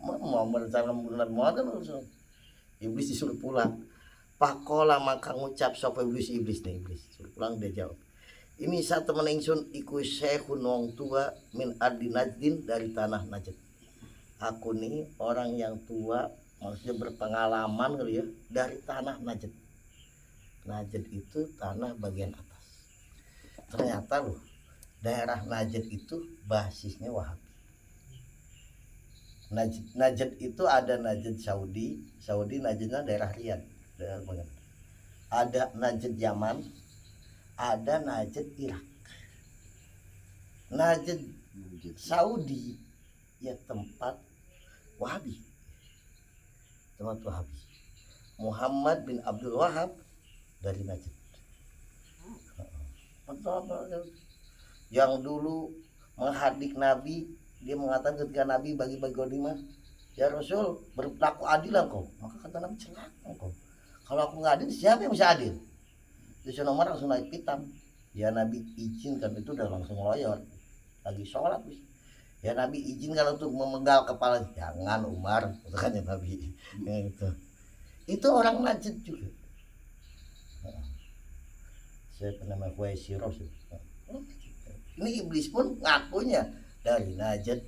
Speaker 1: mau merencana membunuh Nabi Muhammad kan langsung iblis disuruh pulang. Pakola maka ngucap sapa iblis nih iblis suruh pulang. Dia jawab, ini satu temen ingsun iku syekhun wong tua min ardi Najdin dari tanah Najd. Aku nih orang yang tua, maksudnya berpengalaman kali ya, dari tanah Najd. Najd itu tanah bagian atas. Ternyata loh, daerah Najd itu basisnya Wahabi. Najd itu ada Najd Saudi Najdnya daerah Riyadh, daerah bagian. Ada Najd Yaman, ada Najd Irak. Najd Saudi ya tempat Wahabi. Tempat Wahabi. Muhammad bin Abdul Wahab dari Najd. Yang dulu menghadik Nabi, dia mengatakan ketika Nabi bagi-bagi ghanimah, ya Rasul berlaku adil engkau. Maka kata Nabi, celaka engkau. Kalau aku nggak adil, siapa yang bisa adil? Terus Umar langsung naik pitam. Ya Nabi izinkan, itu udah langsung loyor. Lagi sholat. Ya Nabi izinkan untuk memenggal kepala. Jangan Umar, katanya Nabi. Itu orang Najd juga. Saya pernah mengikuti Siroh. Ini iblis pun ngakunya dari Najd.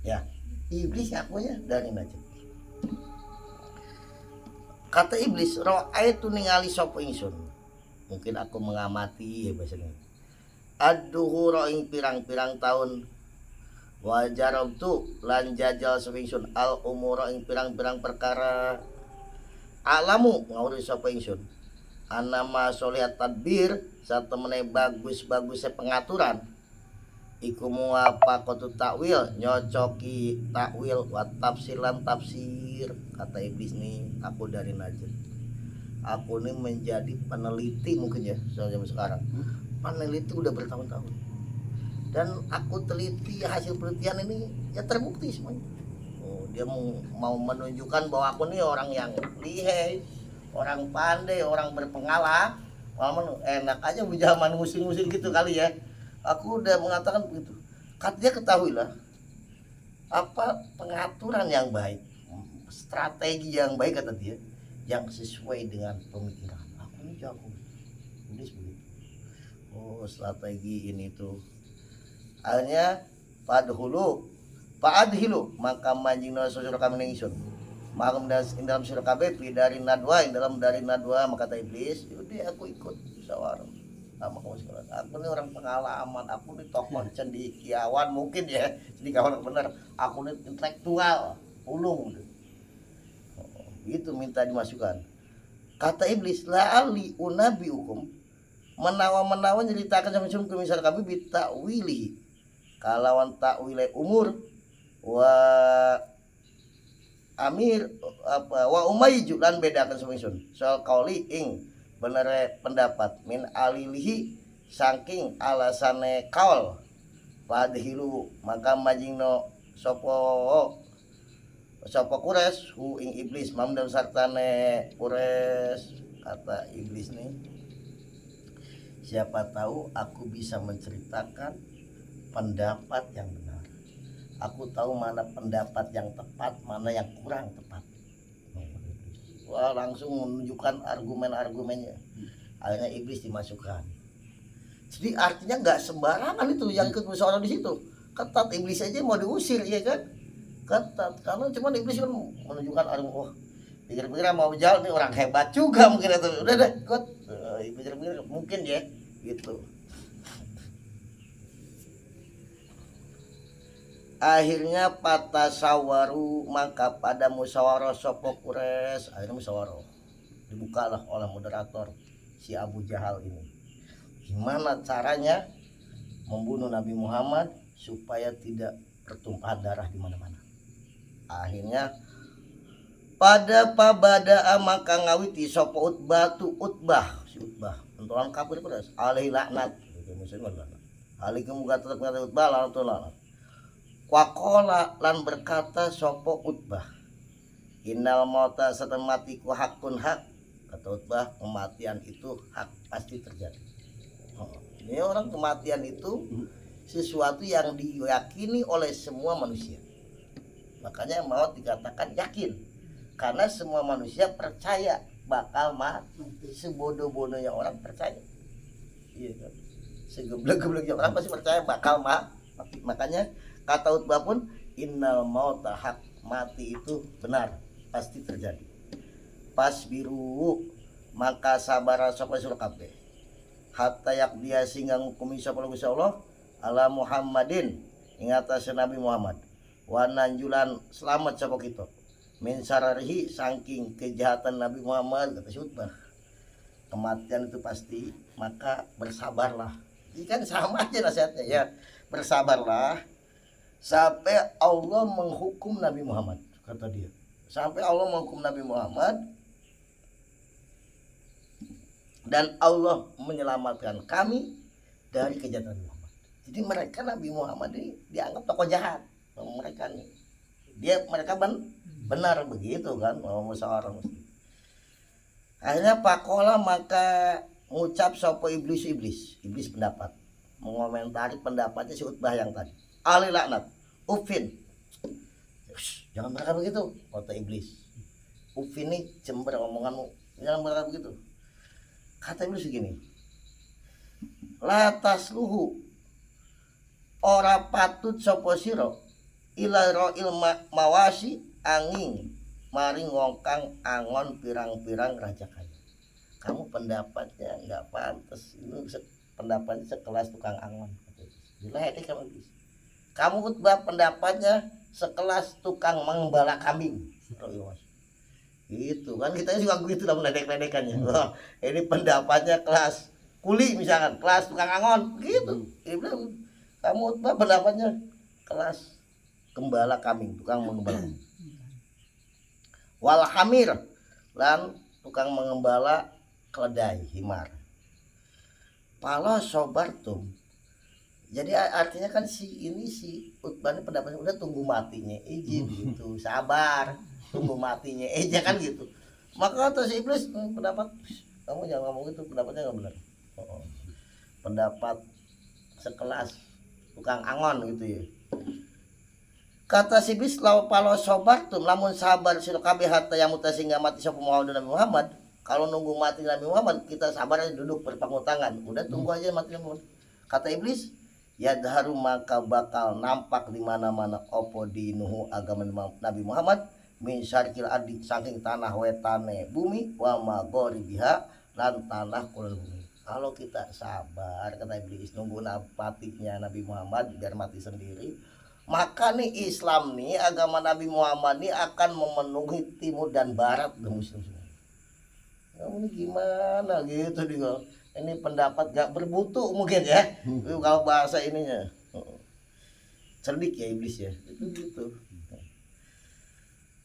Speaker 1: Ya, iblis ngakunya dari Najd. Kata iblis, ra'aitu ningali sapa ingsun. Mungkin aku mengamati ya bahasanya. Ad-duhura ing pirang-pirang tahun. Wa jarabtu lan jajal sapa ingsun al umura ing pirang-pirang perkara. Alamu ngawuri sapa ingsun. Anama solihat tadbir satemene bagus-bagusnya pengaturan. Iku apa kotu takwil nyocoki takwil wa tafsilan tafsir. Kata iblis nih, aku dari Najd. Aku ini menjadi peneliti mungkin ya zaman sekarang. Peneliti udah bertahun-tahun. Dan aku teliti hasil penelitian ini ya terbukti semuanya. Oh, dia mau menunjukkan bahwa aku nih orang yang lihai, orang pandai, orang berpengalaman. Enak aja zaman ngusin-ngusin gitu kali ya. Aku udah mengatakan begitu. Katanya ketahuilah apa pengaturan yang baik, strategi yang baik kata dia, yang sesuai dengan pemikiran. Aku ini jago. Tulis begitu. Oh, strategi ini tuh. Akhirnya Fa'adhilu maka manjingna sura kami ningsun. Malam dalam surah KB dari nadwa dari nadwa maka kata iblis, yaudah aku ikut musyawarah sama kamu sekarang. Aku ini orang pengalaman, aku ini tokoh cendekiawan mungkin ya, cendekiawan bener. Aku ini intelektual, ulung. Gitu minta dimasukkan. Kata iblis, la'ali unabi hukum menawa ceritakan sama ke misal kami bitakwili kalawan takwile umur wa amir apa wa umayju lan bedakan sama ingsun soal kauli ing bener pendapat min alilihi saking alasane kaul padhilu maka majingno sopo Quraisy hu ing iblis mamdan sartane Quraisy. Kata iblis nih, siapa tahu aku bisa menceritakan pendapat yang benar. Aku tahu mana pendapat yang tepat, mana yang kurang tepat. Wah, langsung menunjukkan argumen-argumennya. Akhirnya iblis dimasukkan. Jadi artinya nggak sembarangan itu yang ikut musyawarah di situ. Ketat, iblis aja mau diusir ya kan? Ketat. Karena cuma iblis kan menunjukkan argumen. Oh, pikir-pikir mau jalan nih orang hebat juga mungkin itu. Udah deh, ikut. Pikir-pikir mungkin ya gitu. Akhirnya patasawaru maka pada musyawarah sapa Quraisy. Akhirnya musyawarah dibukalah oleh moderator si Abu Jahal ini. Gimana caranya membunuh Nabi Muhammad supaya tidak pertumpahan darah di mana-mana. Akhirnya pada pabada maka ngawiti sapa Utbah si Utbah pentolan kafir Quraisy alaihi laknat itu muslimin laknat alaihi muga tetep ngata Utbah laknat waqala lan berkata sapa Utbah innal mauta satam mati ku hakun hak. Kata Utbah kematian itu hak pasti terjadi. Ini orang kematian itu sesuatu yang diyakini oleh semua manusia. Makanya maut dikatakan yakin, karena semua manusia percaya bakal mati. Sebodoh-bodohnya orang percaya, iya kan? Segeblek-gebleknya orang pasti percaya bakal mati. Makanya kata Utbah pun, innal mauta hak, mati itu benar, pasti terjadi. Pasbiru, maka sabar sapa sira kabeh, hatta yak dia sehingga ngukumi sapa Gusti Allah ala Muhammadin ing atase Nabi Muhammad, wa nanjulan selamat sapa kita min sararihi saking kejahatan Nabi Muhammad. Kata Utbah, kematian itu pasti, maka bersabarlah. Ini kan sama aja nasihatnya ya, bersabarlah sampai Allah menghukum Nabi Muhammad. Kata dia, sampai Allah menghukum Nabi Muhammad dan Allah menyelamatkan kami dari kejahatan Muhammad. Jadi mereka Nabi Muhammad ini dianggap tokoh jahat. Mereka nih, mereka benar begitu kan, seorang muslim. Akhirnya pakola, maka ngucap sopo iblis pendapat, mengomentari pendapatnya si Utbah yang tadi. Ali laknat, ufin, jangan berkata begitu, kata iblis. Ufin nih cember omonganmu, jangan berkata begitu. Kata iblis begini, latas luhu, ora patut sopo siro ila ro'il mawasi angin maring ngongkang angon pirang-pirang raja kaya. Kamu pendapatnya nggak pantas, ini pendapatnya sekelas tukang angon. Diledek kamu iblis. Kamu Utbah pendapatnya sekelas tukang mengembala kambing. Gitu kan, kita juga begitu lah meledek-ledekannya. Wah, ini pendapatnya kelas kuli misalkan, kelas tukang angon gitu. Dia bilang, kamu Utbah pendapatnya kelas gembala kambing, tukang mengembala. Wal hamir, lan tukang mengembala keledai, himar. Palo sobartum. Jadi artinya kan si Utbah ini pendapatnya udah tunggu matinya, izin gitu, sabar. Tunggu matinya kan gitu. Maka kata si iblis, pendapat kamu jangan ngomong itu, pendapatnya nggak benar. Pendapat sekelas tukang angon gitu ya. Kata si iblis, law palo sobartum, lamun sabar sira kabeh hatta yamuta sehingga mati sapa Muhammad Nabi Muhammad. Kalau nunggu mati Nabi Muhammad, kita sabar aja, duduk berpangku tangan, udah tunggu aja mati Nabi Muhammad. Kata iblis, ya daharu, maka bakal nampak di mana-mana opo dinuhu agama Nabi Muhammad min syarqil ardi, saking tanah wetane bumi, wa maghribiha, lan tanah kulon bumi. Kalau kita sabar, kata iblis, nunggu matinya Nabi Muhammad biar mati sendiri, maka nih Islam nih, agama Nabi Muhammad nih akan memenuhi timur dan barat muslim semua. Kamu ini gimana gitu dia. Ini pendapat gak berbutuh mungkin ya. Kalau bahasa ininya. Cerdik ya iblis ya. Itu gitu.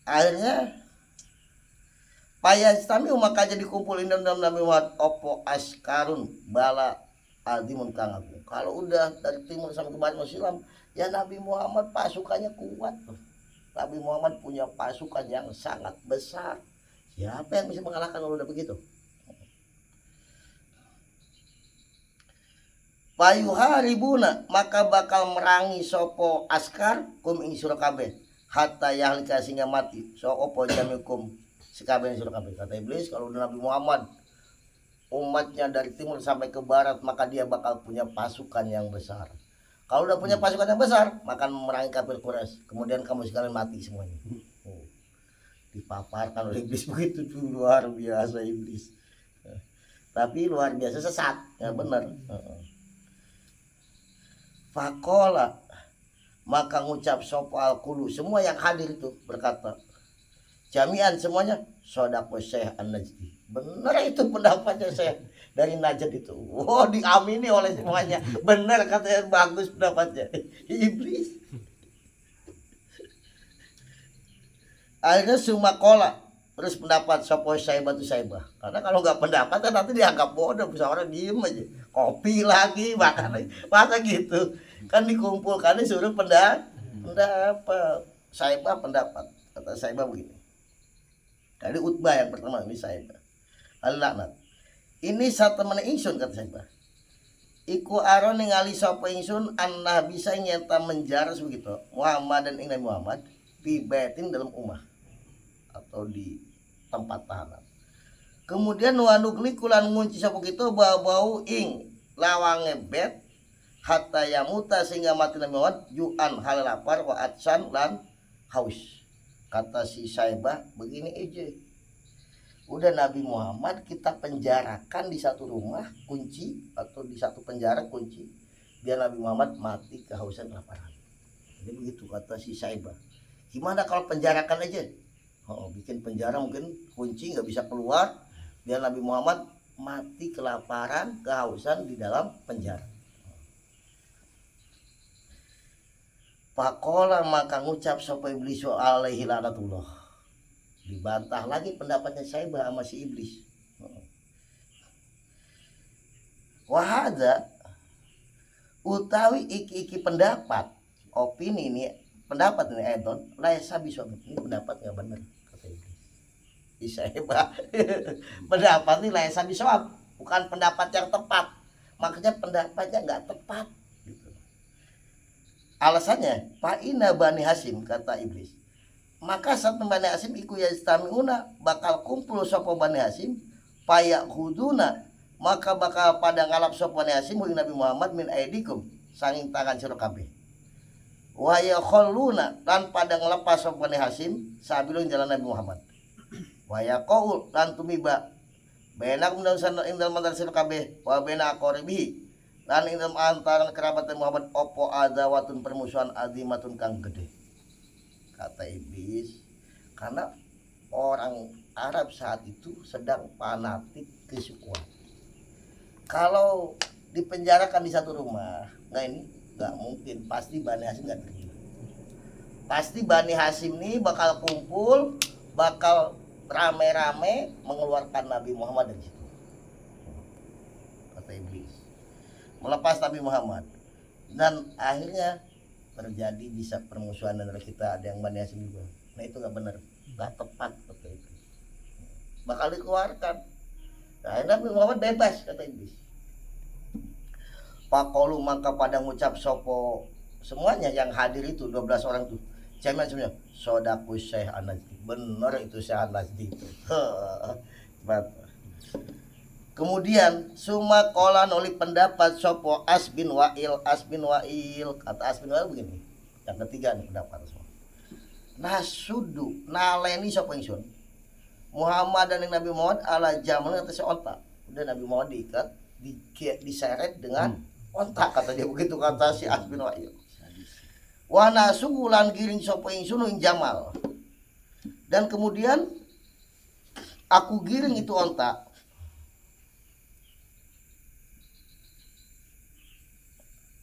Speaker 1: Akhirnya payastami, maka jadi kumpulin dalam Nabi Muhammad opo askarun bala adimun kang agung. Kalau udah dari timur sampai ke barat Islam, ya Nabi Muhammad pasukannya kuat. Nabi Muhammad punya pasukan yang sangat besar. Siapa yang bisa mengalahkan kalau udah begitu? Payuharibuna, maka bakal merangi sopo askar kum ing sira kabeh hatta yahlika sehingga mati so opo jamikum sekabeh sira kabeh. Kata iblis, kalau udah Nabi Muhammad umatnya dari timur sampai ke barat, maka dia bakal punya pasukan yang besar. Kalau udah punya pasukan yang besar, maka merangi kafir Quraisy, kemudian kamu sekalian mati semuanya. Dipaparkan oleh iblis begitu tuh, luar biasa iblis. Tapi luar biasa sesat, ya benar. Fakola, maka ngucap sopal kulu, semua yang hadir itu berkata, jami'an semuanya, sodako Syekh An-Najdi. Benar itu pendapatnya Syekh dari Najd itu. Oh, diamini oleh semuanya. Benar katanya, bagus pendapatnya. Iblis. Akhirnya sumakola, terus pendapat sopo Saibah tu Saibah. Karena kalau nggak pendapat kan nanti dianggap bodoh, bisa orang diem aja. Kopi lagi, makan lagi, masa gitu. Kan dikumpulkan disuruh pendapat. Saibah pendapat. Kata Saibah begini. Dari Utbah yang pertama, ini Saibah. Al-laknat. Ini satu teman ingsun, kata Saibah. Iku aron ningali sapa ingsun anna bisa nyata menjaras begitu Muhammad dan Nabi Muhammad fi baitin dalam rumah atau di tempat tahanan. Kemudian wanugli kulan ngunci sapa kitu bau ing lawange bet hatta yamuta sehingga mati Nabi Muhammad ju'an hal lapar wa atsan lan haus. Kata si Saibah begini aja. Udah Nabi Muhammad kita penjarakan di satu rumah kunci atau di satu penjara kunci biar Nabi Muhammad mati kehausan kelaparan. Jadi begitu kata si Saibah. Gimana kalau penjarakan aja? Oh, bikin penjara mungkin kunci nggak bisa keluar biar Nabi Muhammad mati kelaparan kehausan di dalam penjara. Pakola maka ngucap sapa iblis alaihi laknatullah. Dibantah lagi pendapatnya Saibah sama si iblis. Wahada utawi iki pendapat opini ini pendapat ini Edon laisa bisa ini pendapat nggak benar kata iblis. Saibah pendapat ini laisa bisa bukan pendapat yang tepat, makanya pendapatnya nggak tepat. Alasannya Fa'ina Bani Hasim kata iblis. Maka saat Bani Hasim iku yastamiuna bakal kumpul sapa Bani Hasim payak huduna maka bakal pada ngalap sapa Bani Hasim Nabi Muhammad min aidikum sanging tangan sira kabeh. Wa yakhalluna lan pada ngelepas sapa Bani Hasim sabilun jalan Nabi Muhammad. Wa yaqul lan tumiba benak mendan ing dalem sira kabeh wa bena qoribi lan ing dalam antara kerabat Muhammad opo adawatun permusuhan azimatun kang gede kata iblis karena orang Arab saat itu sedang fanatik kesukuan. Kalau dipenjarakan di satu rumah ini nggak mungkin, pasti Bani Hasim nggak terima, pasti Bani Hasim ini bakal kumpul, bakal rame-rame mengeluarkan Nabi Muhammad dari situ kata iblis, melepas Nabi Muhammad, dan akhirnya terjadi bisa permusuhan antara kita, ada yang Bani Hasim juga. Nah itu nggak benar, nggak tepat kata itu, bakal dikeluarkan. Nah Nabi Muhammad bebas kata iblis. Pakolu maka pada ngucap sopo semuanya yang hadir itu 12 orang tuh jamin semuanya sodaku Syekh An-Najdi, benar itu Syekh An-Najdi itu. Kemudian suma kola noli pendapat sopo As bin Wa'il kata As bin Wa'il begini, yang ketiga nih pendapat semua. Nasudu naleni sopo ingsun Muhammad dan Nabi Muhammad ala jamal atas onta. Udah Nabi Muhammad diikat diseret dengan onta kata dia begitu kata si As bin Wa'il. Wa nasudu lan giring sopo ingsun ing jamal. Dan kemudian aku giring itu onta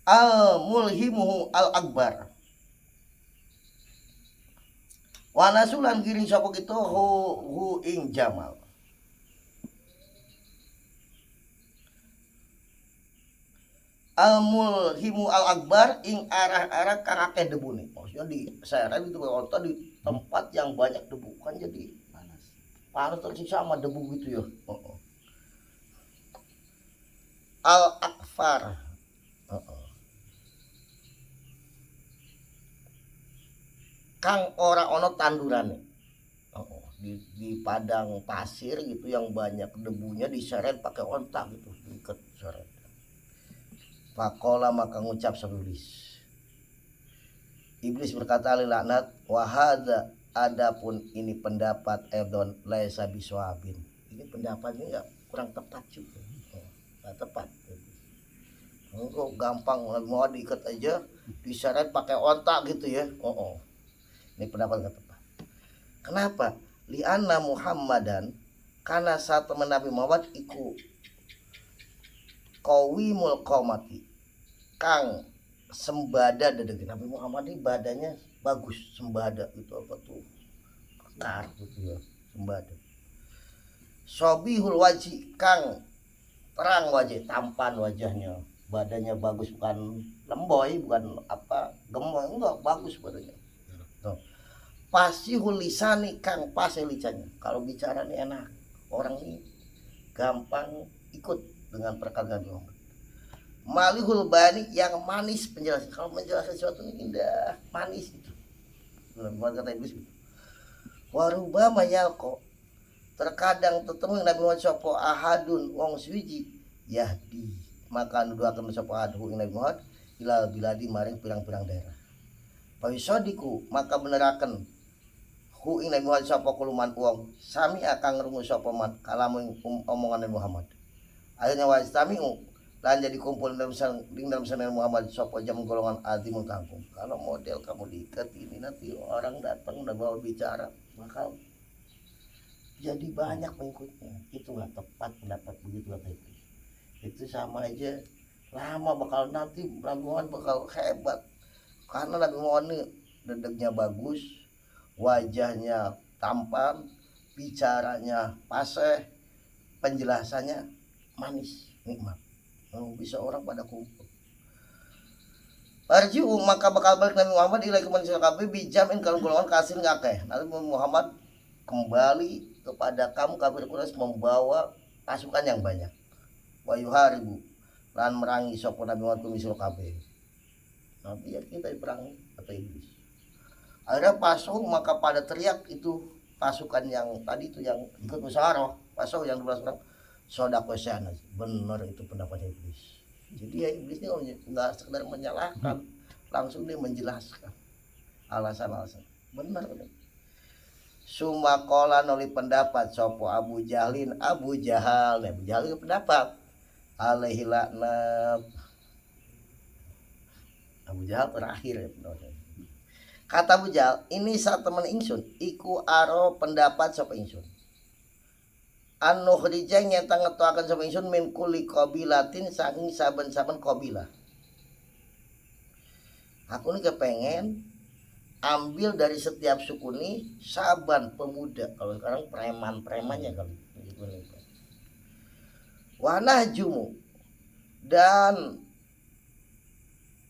Speaker 1: al-mulhimuhu al-akbar. Wa nasulan giring sapa kitu hu ing jamal. Al-mulhimu al-akbar ing arah-arah kang akeh debune. Maksudnya di seret itu kota di tempat yang banyak debu kan jadi panas. Panas tersiksa sama debu gitu ya. Al-akfar. Kang ora ono tandurane. Di padang pasir gitu yang banyak debunya diseret pakai ontak gitu, diikat seret. Fakola maka ngucap iblis. Iblis berkata laknat wahada adapun ini pendapat Edon laisa biswabin. Ini pendapatnya enggak kurang tepat juga. Enggak tepat. Engkau gampang mau diikat aja diseret pakai ontak gitu ya. Ini pendapat enggak tepat. Kenapa? Li'anna Muhammadan karena saat teman Nabi Muhammad iku qawimul qomati kang sembada dedeg. Nabi Muhammad ini badannya bagus, sembada gitu apa tuh kekar gitu ya, sembada. Sobihul wajhi kang terang wajah, tampan wajahnya, badannya bagus, bukan lemboy, bukan apa gemoy, enggak, bagus badannya. Tuh. Fasihul lisani kang pas lisannya, kalau bicara ini enak, orang ini gampang ikut dengan perkataan Muhammad. Malihul bani yang manis penjelasan, kalau menjelaskan sesuatu ini indah, manis gitu. Nabi Muhammad kata iblis gitu. Warubama yalko, terkadang tetemu Nabi Muhammad sapa ahadun wong suwiji yahdi, maka nuduhaken sapa ahad ing Nabi Muhammad ila biladi maring pirang-pirang daerah. Pawisodiku, maka beneraken hu ing Nabi Muhammad sapa kuluman wong sami akan ngrungu sapa man kalamu omongan Nabi Muhammad. Akhirnya wa istami'u lan jadi kumpul dalam sana Muhammad sapa jam golongan azimul kangkung. Kalau model kamu diikat ini nanti orang datang udah bawa bicara bakal jadi banyak pengikutnya. Itu nggak tepat pendapat begitu kata itu. Itu sama aja lama bakal nanti Nabi Muhammad bakal hebat karena Nabi Muhammad ini dedeknya bagus, wajahnya tampan, bicaranya fasih, penjelasannya manis, nikmat. Bisa orang pada kumpul. Arjiu maka bakal balik Nabi Muhammad ilai manusia kabeh bijamin kalau golongan kasih ngakeh. Nabi Muhammad kembali kepada kamu kafir Quraisy membawa pasukan yang banyak. Wa yuharibu lan merangi sapa Nabi Muhammad kumisul kabeh. Nabi ya kita diperangi kata iblis. Akhirnya pasung maka pada teriak itu pasukan yang tadi itu yang ikut musyawarah, pasung yang 12 orang. Sodako syahnas, benar itu pendapatnya iblis. Jadi ya iblis ini nggak sekedar menyalahkan, langsung dia menjelaskan alasan-alasan. Benar. Sumakola noli pendapat sopo Abu Jahal, Abu Jahal itu pendapat. Alaihi laknat. Abu Jahal terakhir ya pendapatnya. Kata Abu Jahal, ini saat teman ingsun, iku aro pendapat sopo ingsun. Anu khrijang nyata ngetuakan sapa ingsun min kulli qabilatin saking saben-saben qabilah. Aku ini kepengen ambil dari setiap suku ini saban pemuda. Kalau sekarang preman-premannya kali gitu nih. Wa nahjumu dan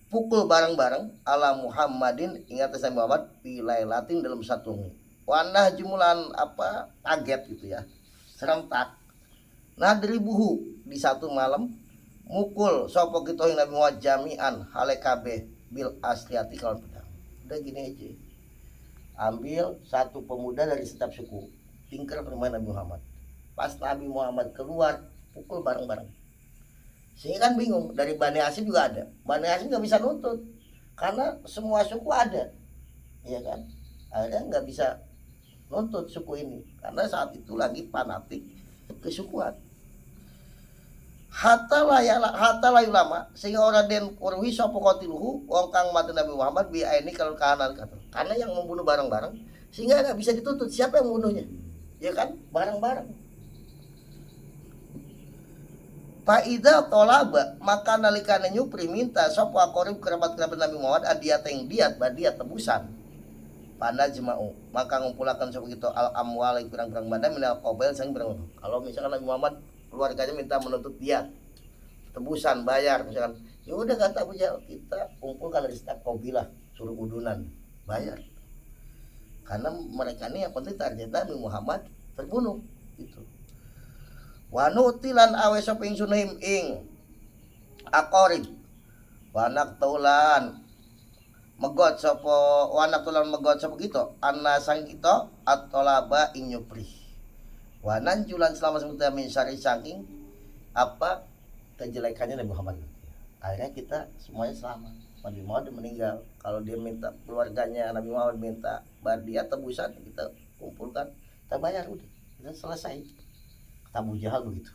Speaker 1: pukul bareng-bareng ala Muhammadin ingat Nabi Muhammad bilailatin dalam satu minggu. Wa nahjumulan apa target gitu ya. Serentak nadribuhu di satu malam mukul sopo kita Nabi Muhammad jami'an hale kabeh bil asliati kalau pedang. Udah gini aja, ambil satu pemuda dari setiap suku tingker permain Nabi Muhammad. Pas Nabi Muhammad keluar pukul bareng-bareng. Sehingga kan bingung, dari Bani Hasyim juga ada. Bani Hasyim nggak bisa nuntut karena semua suku ada, ya kan? Akhirnya nggak bisa nuntut suku ini karena saat itu lagi fanatik kesukuan. Hatta layu lama sehingga orang den kurwi sapa qatiluhu wong kang mati Nabi Muhammad bi ini kalau kanan kata. Karena yang membunuh bareng-bareng sehingga nggak bisa dituntut siapa yang membunuhnya. Ya kan? Bareng-bareng. Faida tolaba maka nalikane nyupri minta sapa aqrib kerabat-kerabat Nabi Muhammad adiyat yang diat badiat tebusan. Pada jema'u maka ngumpulakan sapa gitu al amwal pirang-pirang banda minal qabail sang pirang. Kalau misalkan Nabi Muhammad keluarganya minta menuntut dia tebusan bayar misalkan, ya udah kata Abu Jahal kita kumpulkan dari setiap kabilah suruh udunan bayar. Karena mereka ini yang penting target Nabi Muhammad terbunuh itu. Wa nutilan awe sapa ingsun ing aqarib wa naqtulan megot sapa wanak tulan megot sapa kita anna sang kita atolaba ing nyupri wanan julan selama sementara min syari saking apa kejelekannya Nabi Muhammad. Akhirnya kita semuanya selamat. Nabi Muhammad meninggal, kalau dia minta keluarganya Nabi Muhammad minta bardia tebusan kita kumpulkan kita bayar udah kita selesai. Kata Abu Jahal begitu.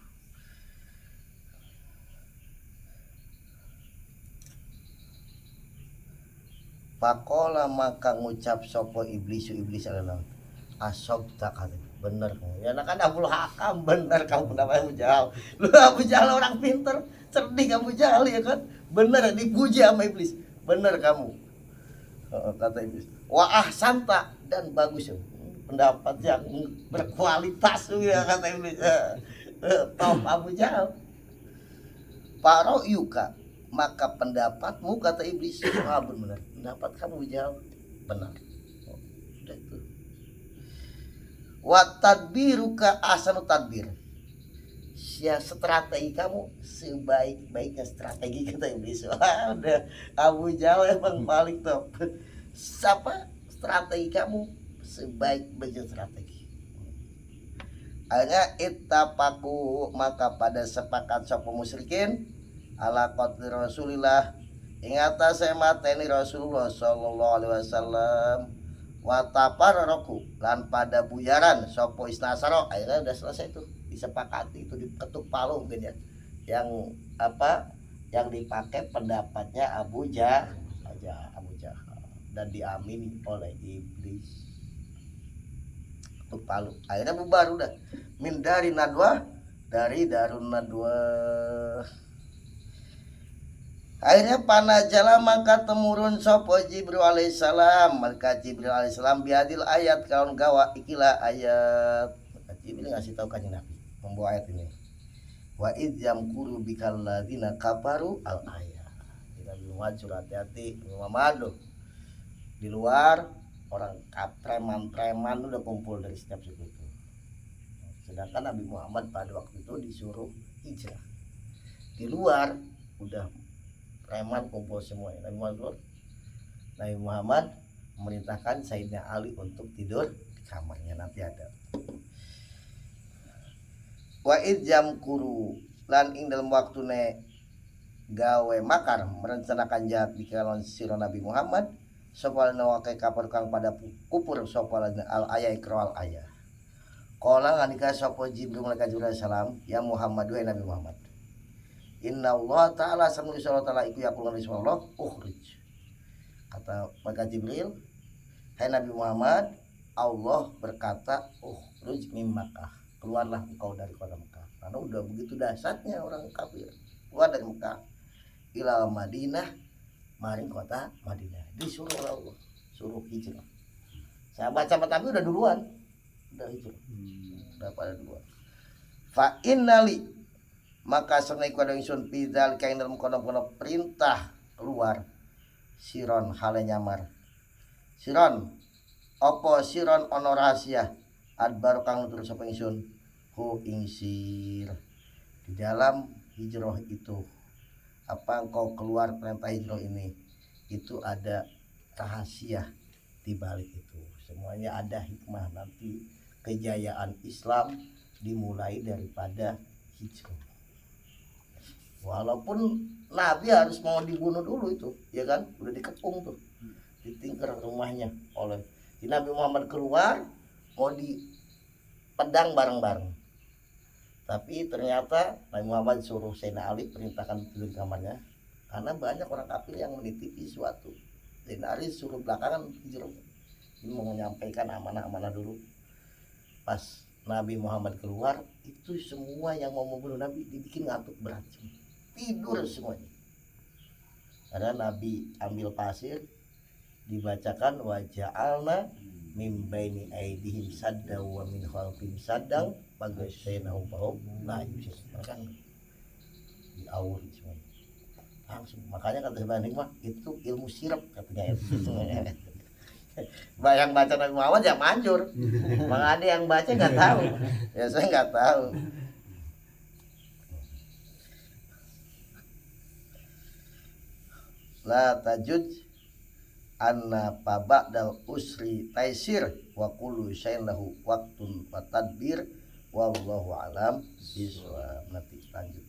Speaker 1: Pakola maka ngucap sopo iblis adalah asob tak bener ya kan Abul Hakam bener kamu namanya Abu Jahal. Lu Abu Jahal orang pinter cerdik Abu Jahal ya kan bener dipuji sama iblis bener kamu kata iblis wa ahsanta dan bagus ya pendapat yang berkualitas ya kata iblis top Abu Jahal paro yuka maka pendapatmu kata iblis benar pendapat kamu jauh benar. Udah itu wa tadbiruka asanu tadbir ya strategi kamu sebaik-baiknya strategi kata iblis. Wah, udah Abu Jahal emang paling top. Siapa strategi kamu sebaik-baiknya strategi. Akhirnya ittafaku, maka pada sepakat sapa musyrikin ala qatli Rasulillah ingata saya mateni Rasulullah sallallahu alaihi wasallam wa tafarraqu lan pada buyaran sapa isnasaro. Akhirnya udah selesai tuh, disepakati itu, diketuk palu mungkin ya. Yang apa yang dipakai pendapatnya Abu Jahal dan diamini oleh iblis. Ketuk palu, akhirnya bubar udah. Min dari nadwa, dari darun nadwa. Akhirnya panajala maka temurun sopo Jibril alaihissalam, maka Jibril alaihissalam biadil ayat kawan gawa ikilah ayat. Jibril ngasih tahu kanjeng Nabi membawa ayat ini. Wa id yamkuru bikal ladzina kafaru al ayat. Kita Muhammad surat hati Muhammad di luar orang preman udah kumpul dari setiap suku itu. Sedangkan Nabi Muhammad pada waktu itu disuruh hijrah. Di luar udah preman kumpul semua. Nabi Muhammad memerintahkan Sayyidina Ali untuk tidur di kamarnya, nanti ada. Wa id yamkuru lan ing dalam waktune gawe makar merencanakan jahat di kalon sira Nabi Muhammad sopalna wakai kapur kang pada kupur sopalna al ayah ikral ayah. Kala nganika sapa Jibril malaikat Jibril salam ya Muhammad wa Nabi Muhammad. Inna Allah ta'ala samuli sallallahu ta'ala iku yaqulu Allah ukhrij. Kata malaikat Jibril, hai Nabi Muhammad, Allah berkata ukhrij min Makkah, keluarlah engkau dari kota Mekah. Karena udah begitu dahsyatnya orang kafir. Keluar dari Mekah ila Madinah, maring kota Madinah. Disuruh oleh Allah, suruh hijrah. Sahabat tapi udah duluan, udah hijrah, udah pada duluan. Fa innali, maka senai kuada ingsun pidal kain dalam kono-kono perintah keluar siron hale nyamar. Siron opo siron ono rahasia adbar kang nutur sapa ingsun hu ingsir di dalam hijrah itu. Apa engkau keluar perintah hijrah ini, itu ada rahasia di balik itu. Semuanya ada hikmah, nanti kejayaan Islam dimulai daripada hijrah. Walaupun Nabi harus mau dibunuh dulu itu, ya kan? Udah dikepung tuh, ditingker rumahnya oleh Nabi Muhammad keluar mau dipedang bareng-bareng. Tapi ternyata Nabi Muhammad suruh Sayyidina Ali perintahkan tidur di kamarnya, karena banyak orang kafir yang menitipi sesuatu. Sayyidina Ali suruh belakangan hijrah. Ini mau menyampaikan amanah-amanah dulu. Pas Nabi Muhammad keluar, itu semua yang mau membunuh Nabi dibikin ngantuk berat, tidur semuanya. Karena Nabi ambil pasir, dibacakan wa ja'alna mim baini aidihim sadda wa min khalfihim saddang bagasyainahu bahum la yusir. Kan diauri semuanya langsung. Makanya kata Ibnu Hikmah itu ilmu sirap katanya itu. Yang baca Nabi Muhammad ya manjur. Maka ada yang baca nggak tahu. Ya saya nggak tahu. La tajud anna paba'dal usri taisir wa kullu syai'in lahu waqtun wa tadbir wallahu alam bisawab. Nanti lanjut.